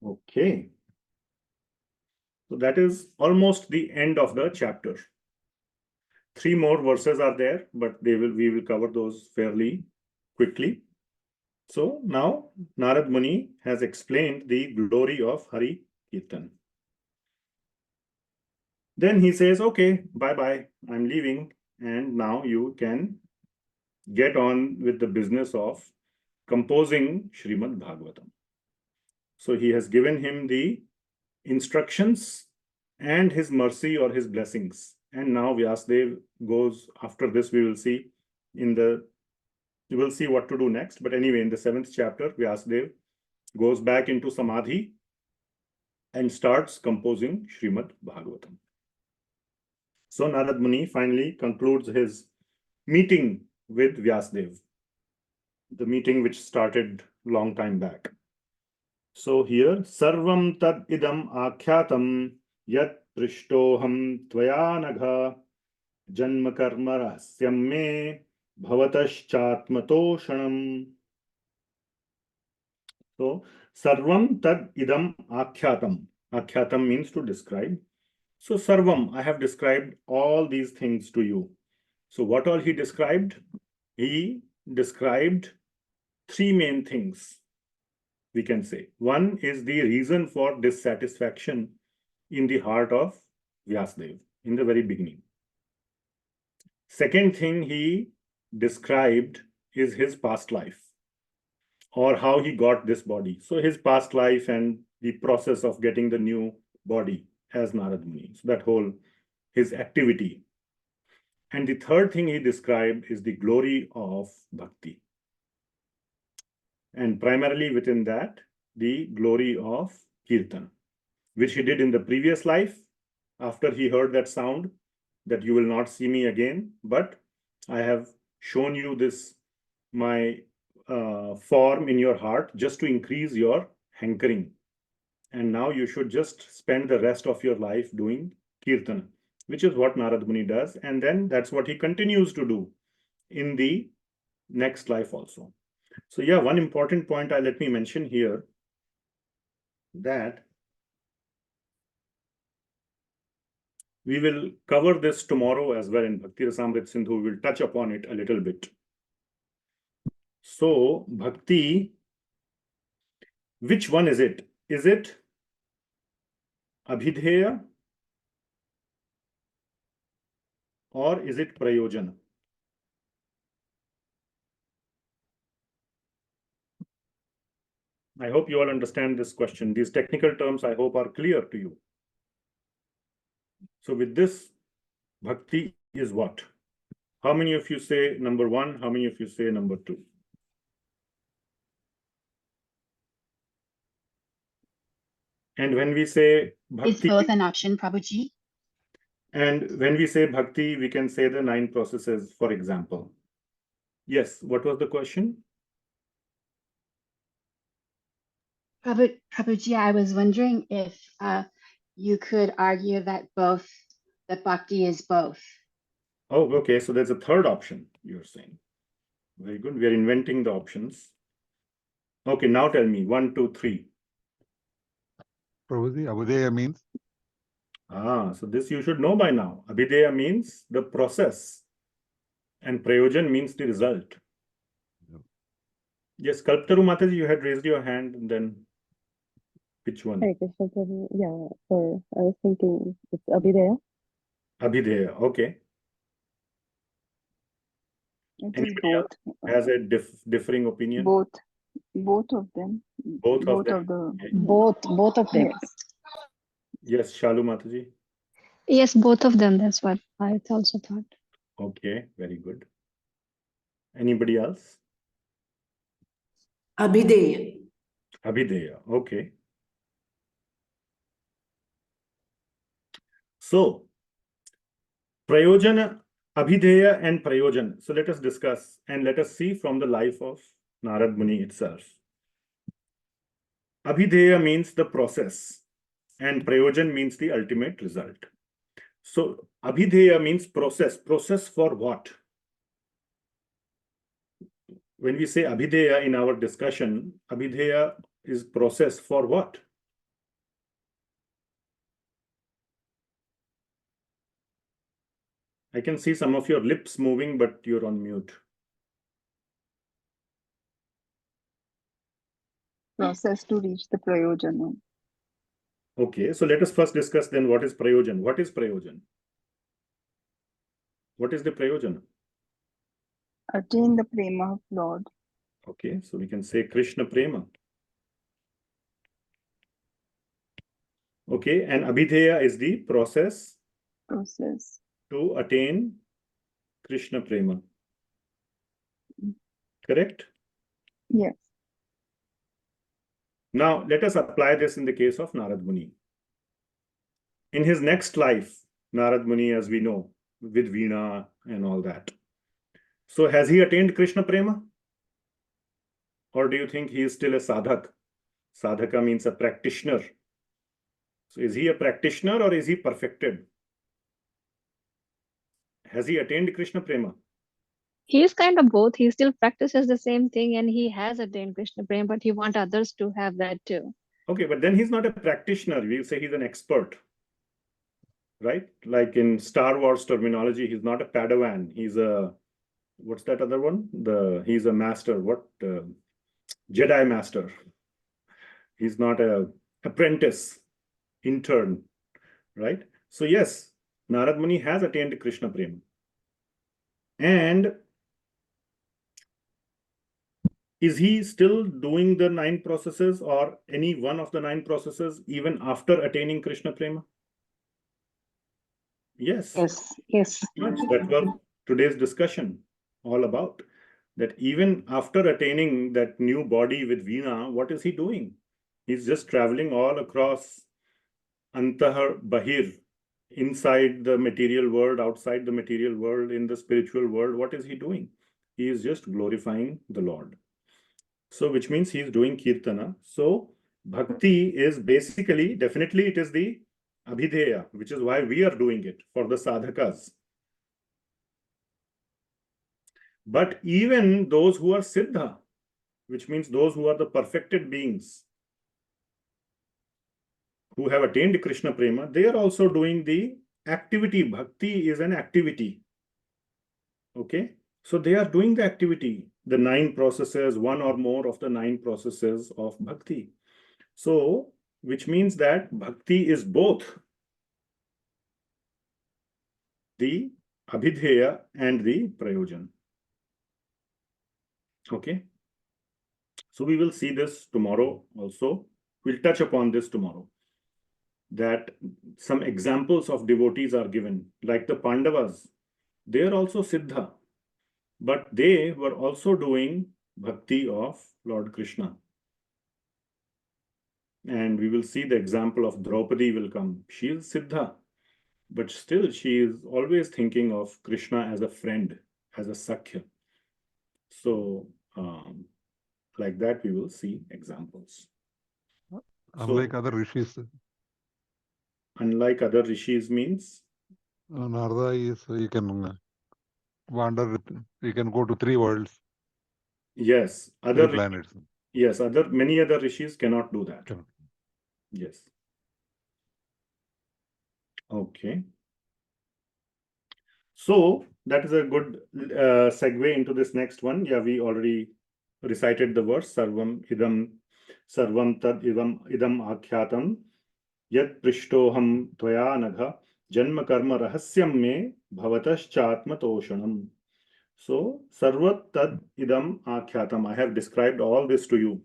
Okay. So that is almost the end of the chapter. 3 more verses are there, but we will cover those fairly quickly. So now Nārada Muni has explained the glory of Hari Kirtan. Then he says, okay, bye-bye, I'm leaving. And now you can get on with the business of composing Srimad Bhagavatam. So he has given him the instructions and his mercy or his blessings. And now Vyasadeva goes, after this we will see what to do next. But anyway, in the 7th chapter, Vyasadeva goes back into Samadhi and starts composing Srimad Bhagavatam. So Nārada Muni finally concludes his meeting with Vyasadeva, the meeting which started long time back. So here, Sarvam tad idam akyatam yat prishtoham tvaya janma karma rasyam me bhavataschatmatoshanam. So, Sarvam tad idam akyatam. Akyatam means to describe. So, Sarvam, I have described all these things to you. So, what all he described? He described 3 main things, we can say. One is the reason for dissatisfaction in the heart of Vyasadeva in the very beginning. Second thing he described is his past life, or how he got this body. So his past life and the process of getting the new body as Nārada Muni. So that whole, his activity. And the third thing he described is the glory of Bhakti. And primarily within that, the glory of Kirtan, which he did in the previous life, after he heard that sound, that you will not see me again, but I have shown you this, my form in your heart, just to increase your hankering. And now you should just spend the rest of your life doing Kirtan, which is what Nārada Muni does. And then that's what he continues to do in the next life also. So yeah, one important point let me mention here, that we will cover this tomorrow as well in Bhakti Rasamrita Sindhu. We will touch upon it a little bit. So Bhakti, which one is it? Is it abhideya or is it Prayojana? I hope you all understand this question. These technical terms, I hope, are clear to you. So with this, Bhakti is what? How many of you say number 1? How many of you say number 2? And when we say Bhakti... Is both an option, Prabhuji? And when we say Bhakti, we can say the 9 processes, for example. Yes, what was the question? Prabhuji, I was wondering if you could argue that Bhakti is both. Oh, okay. So there's a third option, you're saying. Very good. We are inventing the options. Okay, now tell me 1, 2, 3. Prabhuji, abhideya means? So this you should know by now. Abhideya means the process, and Prayojana means the result. Yep. Yes, Kalptaru Mataji, you had raised your hand, and then which one? Hari-kathā, yeah, so I was thinking it's abhideya. Abhideya, okay. It is Anybody else both. has a differing opinion? Both of them. Both of them? Of the. Okay. Both of them. Yes. Yes, Shalu Mataji. Yes, both of them. That's what I also thought. Okay, very good. Anybody else? Abhideya. Abhideya, okay. So, Prayojana, Abhideya and Prayojana. So let us discuss and let us see from the life of Nārada Muni itself. Abhideya means the process and Prayojana means the ultimate result. So abhideya means process. Process for what? When we say abhideya in our discussion, abhideya is process for what? I can see some of your lips moving, but you're on mute. Process to reach the Prayojana. Okay, so let us first discuss then what is Prayojana. What is Prayojana? What is the Prayojana? Attain the prema of Lord. Okay, so we can say Krishna prema. Okay, and abhideya is the process to attain Krishna prema. Correct? Yes. Now, let us apply this in the case of Nārada Muni. In his next life, Nārada Muni, as we know, with Veena and all that. So, has he attained Krishna prema? Or do you think he is still a sadhak? Sadhaka means a practitioner. So, is he a practitioner or is he perfected? Has he attained Krishna prema? He is kind of both. He still practices the same thing and he has attained Krishna prema, but he wants others to have that too. Okay, but then he's not a practitioner. We'll say he's an expert. Right? Like in Star Wars terminology, he's not a Padawan. He's a, what's that other one? He's a master. What? Jedi master. He's not a apprentice, intern. Right? So yes, Nārada Muni has attained Krishna prema. And is he still doing the 9 processes or any one of the 9 processes even after attaining Krishna prema? Yes. Yes. That's what today's discussion all about. That even after attaining that new body with Veena, what is he doing? He's just traveling all across Antah Bahir, inside the material world, outside the material world, in the spiritual world. What is he doing? He is just glorifying the Lord. So, which means he is doing kirtana. So, bhakti is basically, definitely it is the abhideya, which is why we are doing it for the sadhakas. But even those who are siddha, which means those who are the perfected beings, who have attained Krishna prema, they are also doing the activity. Bhakti is an activity. Okay? So they are doing the activity, the 9 processes, one or more of the 9 processes of bhakti. So, which means that bhakti is both the abhideya and the prayojana. Okay? So we will see this tomorrow also. We'll touch upon this tomorrow. That some examples of devotees are given, like the Pandavas. They are also siddha, but they were also doing bhakti of Lord Kṛṣṇa. And we will see the example of Draupadi will come. She is siddha, but still she is always thinking of Krishna as a friend, as a sakhya. So, like that, we will see examples. Unlike other rishis. Unlike other rishis means? Narada is, you can wander, you can go to 3 worlds. Yes. 3 planets. Yes, many other rishis cannot do that. Cannot. Yes. Okay. So that is a good segue into this next one. Yeah, we already recited the verse. Sarvam tad idam akyatam yat prishtoham tvaya nagha janma karma rahasyam me bhavatascha toshanam. So sarvat tad idam akyatam. I have described all this to you.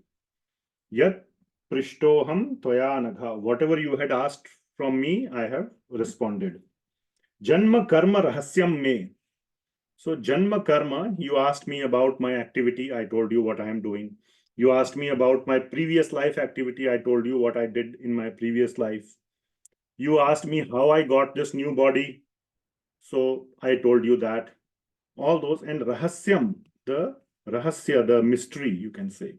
Yat prishtoham tvaya nagha. Whatever you had asked from me, I have responded. Janma karma rahasyam me. So janma karma, you asked me about my activity. I told you what I am doing. You asked me about my previous life activity. I told you what I did in my previous life. You asked me how I got this new body. So I told you that. All those, and rahasyam, the rahasya, the mystery, you can say.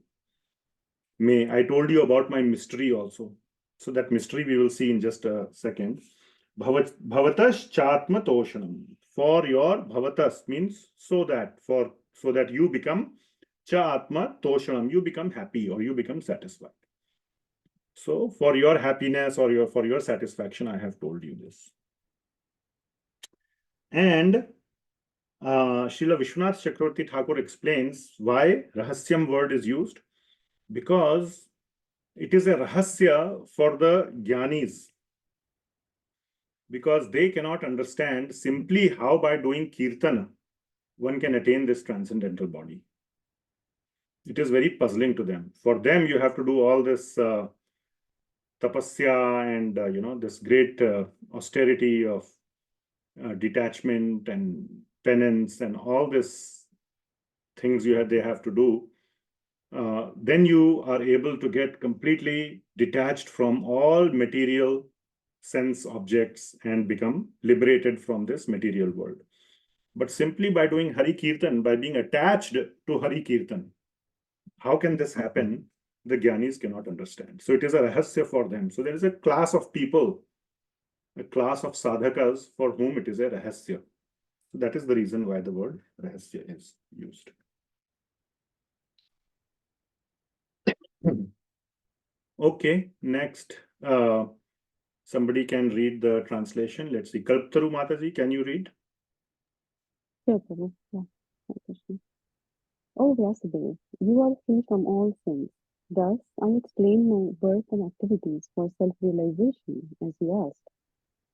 I told you about my mystery also. So that mystery we will see in just a second. Bhavatas chatma toshanam. For your bhavatas means so that you become chatma toshanam, you become happy or you become satisfied. So for your happiness or for your satisfaction, I have told you this. And Srila Vishvanatha Chakravarthy Thakura explains why rahasyam word is used, because it is a rahasya for the jnanis, because they cannot understand simply how by doing kirtan one can attain this transcendental body. It is very puzzling to them. For them, you have to do all this tapasya and this great austerity of detachment and penance and all these things they have to do. Then you are able to get completely detached from all material sense objects and become liberated from this material world. But simply by doing Hari-Kirtan, by being attached to Hari-Kirtan, how can this happen? The jnanis cannot understand. So it is a rahasya for them. So there is a class of people, a class of sadhakas for whom it is a rahasya. So that is the reason why the word rahasya is used. Okay, next. Somebody can read the translation. Let's see. Kalptaru Mataji, can you read? Sure, Prabhu. Yeah. Hare Krishna. O Vyasadeva, you are free from all sins. Thus, I explain my birth and activities for self-realization, as you asked.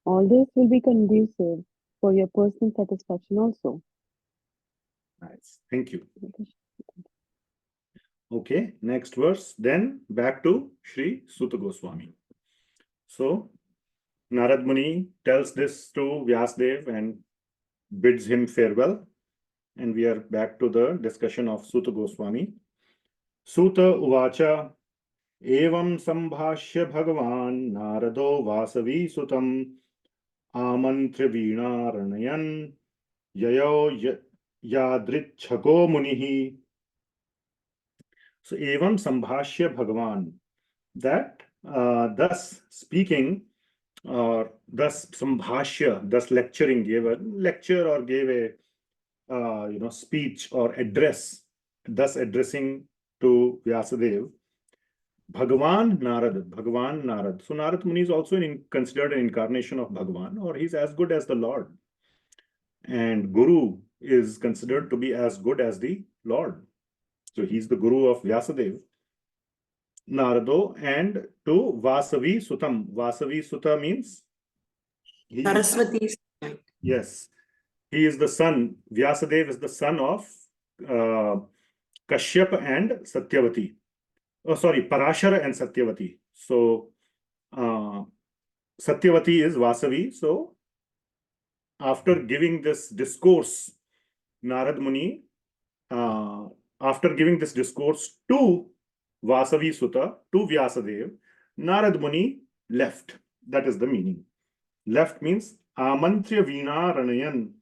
All this will be conducive for your personal satisfaction also. Nice. Thank you. Okay, next verse. Then back to Sri Suta Goswami. So, Narada Muni tells this to Vyasadeva and bids him farewell. And we are back to the discussion of Suta Goswami. Suta Uvacha Evam Sambhashya Bhagavan Narado Vasavi Sutam Amantra Veena Ranayan Yayo Yadritchako Munihi. So, Evam Sambhashya Bhagavan, that thus speaking, or thus Sambhashya, thus lecturing, gave a lecture or gave a speech or address, thus addressing to Vyasadeva, Bhagavan Narada. So Narada Muni is also considered an incarnation of Bhagavan, or he's as good as the Lord. And Guru is considered to be as good as the Lord. So he's the Guru of Vyasadeva, Narado, and to Vasavi Sutam. Vasavi Sutta means Saraswati. Yes. He is the son, Vyasadeva is the son of Kashyapa and Satyavati. Oh, sorry, Parashara and Satyavati. So, Satyavati is Vasavi. So, after giving this discourse, Narada Muni, after giving this discourse to Vasavi Sutta, to Vyasadeva, Narada Muni left. That is the meaning. Left means Amantrya Veena Ranayan.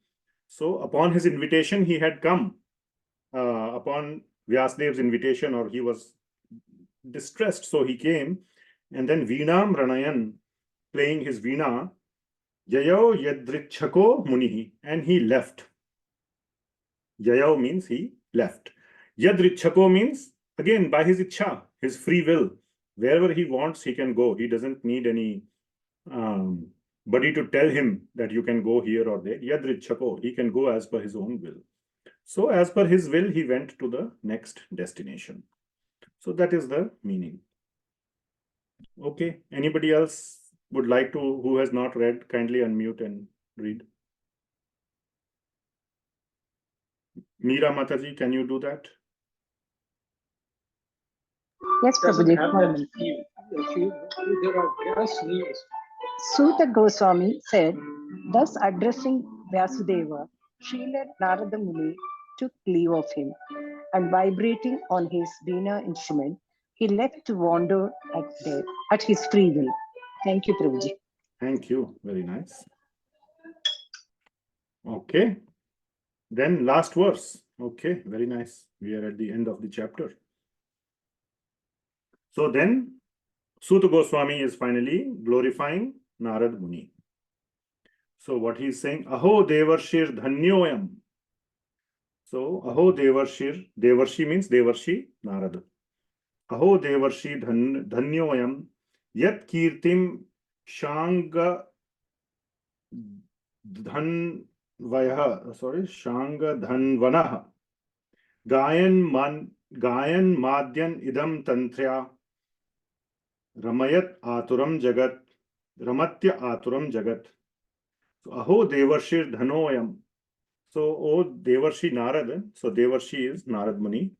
So upon his invitation, he had come. Upon Vyasadev's invitation, or he was distressed, so he came. And then Veenam Ranayan, playing his Veena, Yayo Yadrichako Munihi, and he left. Yayo means he left. Yadrichako means, again, by his ichha, his free will. Wherever he wants, he can go. He doesn't need any buddy to tell him that you can go here or there. Yadrichako, he can go as per his own will. So as per his will, he went to the next destination. So that is the meaning. Okay, anybody else would like to, who has not read, kindly unmute and read. Meera Mataji, can you do that? Yes, Prabhuji. Suta Goswami said, thus addressing Vasudeva, Srila Narada Muni took leave of him, and vibrating on his Veena instrument, he left to wander at his free will. Thank you, Prabhuji. Thank you. Very nice. Okay. Then last verse. Okay, very nice. We are at the end of the chapter. So then, Suta Goswami is finally glorifying Narada Muni. So what he's saying, Aho Devarshir Dhanyoyam. So Aho Devarshir, Devarshi means Devarshi Narada. Aho Devarshi Dhanyoyam Yat Kirtim Shanga Shanga Dhanvanah Gayan Madyan Idam Tantrya Ramayat Aturam Jagat Ramatya Aturam Jagat. So Aho Devarshir Dhanoyam. So, O Devarshi Narada, so Devarshi is Narada Muni.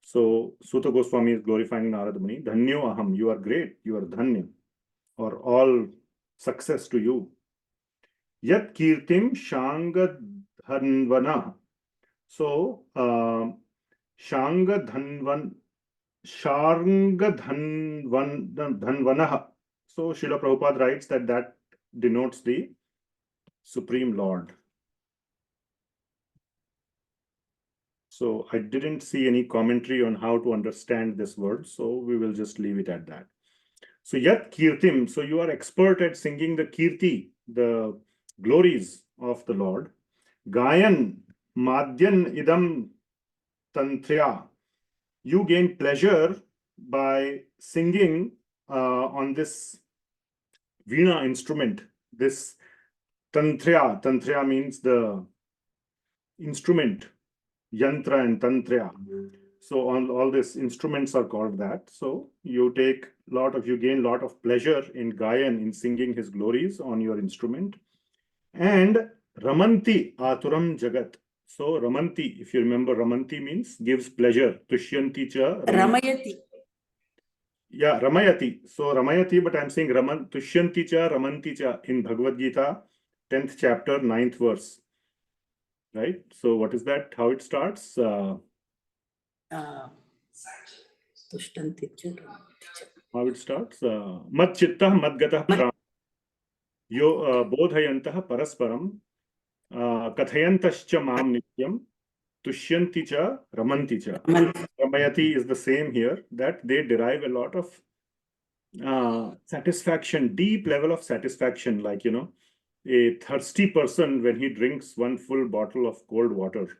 So, Suta Goswami is glorifying Narada Muni. Dhanyo Aham, you are great, you are Dhanya, or all success to you. Yat Kirtim Shanga Dhanvana. So, Shanga Dhanvanaha. So, Srila Prabhupada writes that denotes the Supreme Lord. So I didn't see any commentary on how to understand this word, so we will just leave it at that. So Yat Kirtim, so you are expert at singing the Kirti, the glories of the Lord. Gayan Madyan Idam Tantrya, you gain pleasure by singing on this Veena instrument, this Tantrya. Tantrya means the instrument. Yantra and Tantrya. So all these instruments are called that. So you gain lot of pleasure in Gayan, in singing his glories on your instrument. And Ramanti Aturam Jagat. So Ramanti, if you remember, Ramanti means gives pleasure. Tushyanti cha Ramayati. Yeah, Ramayati. So Ramayati, but I'm saying Tushyanti cha Ramanti cha in Bhagavad Gita, 10th chapter, 9th verse. Right? So what is that? How it starts? How it starts? Mat chittah madgatah pram. Yo bodhayantah parasparam. Kathayantascha mam nityam. Tushyanti cha ramanti cha. Ramayati is the same here, that they derive a lot of satisfaction, deep level of satisfaction, like, a thirsty person when he drinks one full bottle of cold water,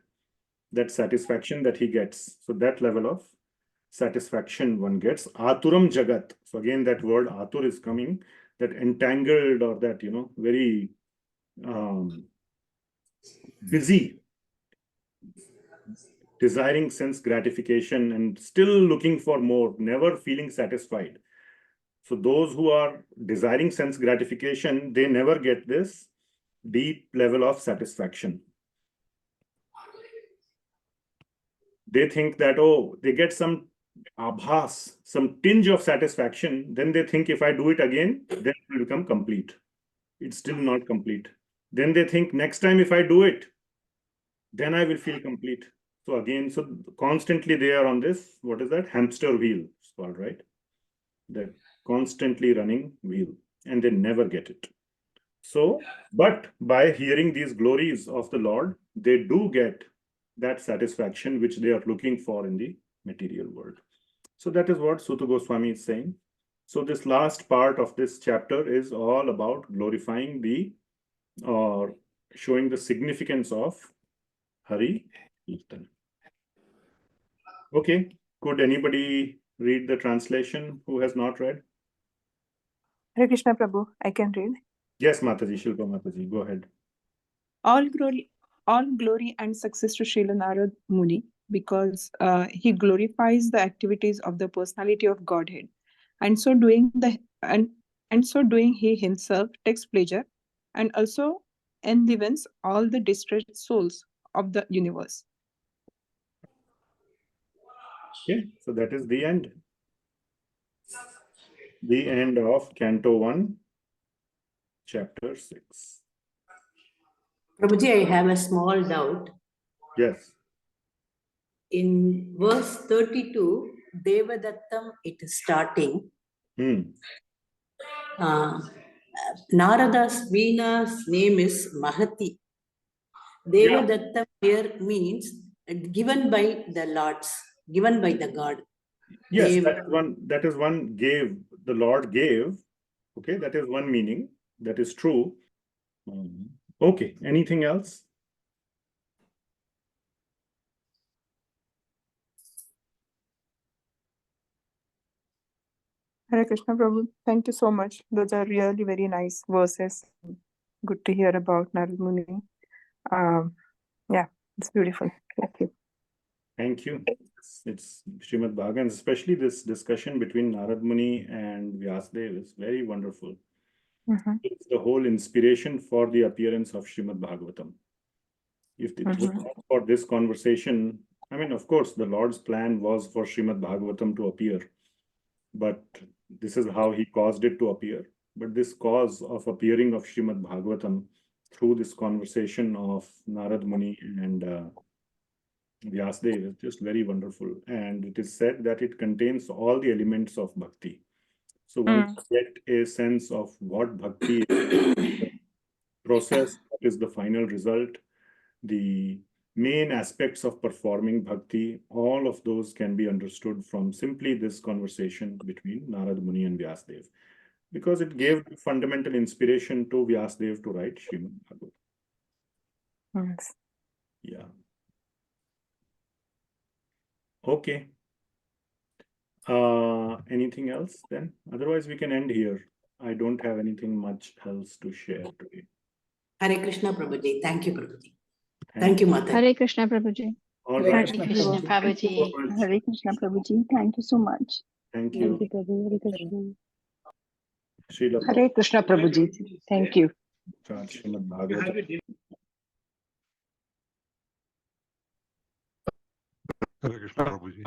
that satisfaction that he gets. So that level of satisfaction one gets. Aturam Jagat. So again, that word Atur is coming, that entangled, or that, very busy, desiring sense gratification and still looking for more, never feeling satisfied. So those who are desiring sense gratification, they never get this deep level of satisfaction. They think that, oh, they get some abhas, some tinge of satisfaction. Then they think, if I do it again, then it will become complete. It's still not complete. Then they think, next time if I do it, then I will feel complete. So again, so constantly they are on this, what is that? Hamster wheel, it's called, right? The constantly running wheel, and they never get it. So, but by hearing these glories of the Lord, they do get that satisfaction which they are looking for in the material world. So that is what Suta Goswami is saying. So this last part of this chapter is all about glorifying or showing the significance of Hari-kathā. Okay, could anybody read the translation who has not read? Hare Krishna Prabhu, I can read. Yes, Mataji, Shilpa Mataji, go ahead. All glory and success to Srila Nārada Muni, because he glorifies the activities of the personality of Godhead, and so doing he himself takes pleasure and also enlivens all the distressed souls of the universe. Okay, so that is the end. The end of Canto 1, Chapter 6. Prabhuji, I have a small doubt. Yes. In verse 32, Devadattam, it is starting. Narada's Veena's name is Mahati. Devadattam here means given by the Lords, given by the God. Yes, that is one gave, the Lord gave. Okay, that is one meaning. that is true. Okay, anything else? Hare Krishna Prabhu, thank you so much. Those are really very nice verses. Good to hear about Narada Muni. Yeah, it's beautiful. Thank you. Thank you. It's Srimad Bhagavatam, especially this discussion between Narada Muni and Vyasadeva is very wonderful. It's the whole inspiration for the appearance of Srimad Bhagavatam. If it was not for this conversation, I mean, of course, the Lord's plan was for Srimad Bhagavatam to appear, but this is how he caused it to appear. But this cause of appearing of Srimad Bhagavatam through this conversation of Narada Muni and Vyasadeva is just very wonderful. And it is said that it contains all the elements of Bhakti. So one get a sense of what Bhakti is, the process, what is the final result, the main aspects of performing Bhakti, all of those can be understood from simply this conversation between Narada Muni and Vyasadeva, because it gave fundamental inspiration to Vyasadeva to write Srimad Bhagavatam. Yes. Yeah. Okay. Anything else then? Otherwise, we can end here. I don't have anything much else to share today. Hare Krishna Prabhuji. Thank you, Prabhuji. Thank you, Mother. Hare Krishna Prabhuji. All Hare right. Krishna Thank you so Prabhuji. much. Hare Krishna Prabhuji. Thank you so much. Thank Thank you. you, Prabhu. Hare Krishna. Srila Hare Krishna Prabhuji. Thank you. Prabhupada, Srimad Bhagavatam. Hare Krishna Prabhuji.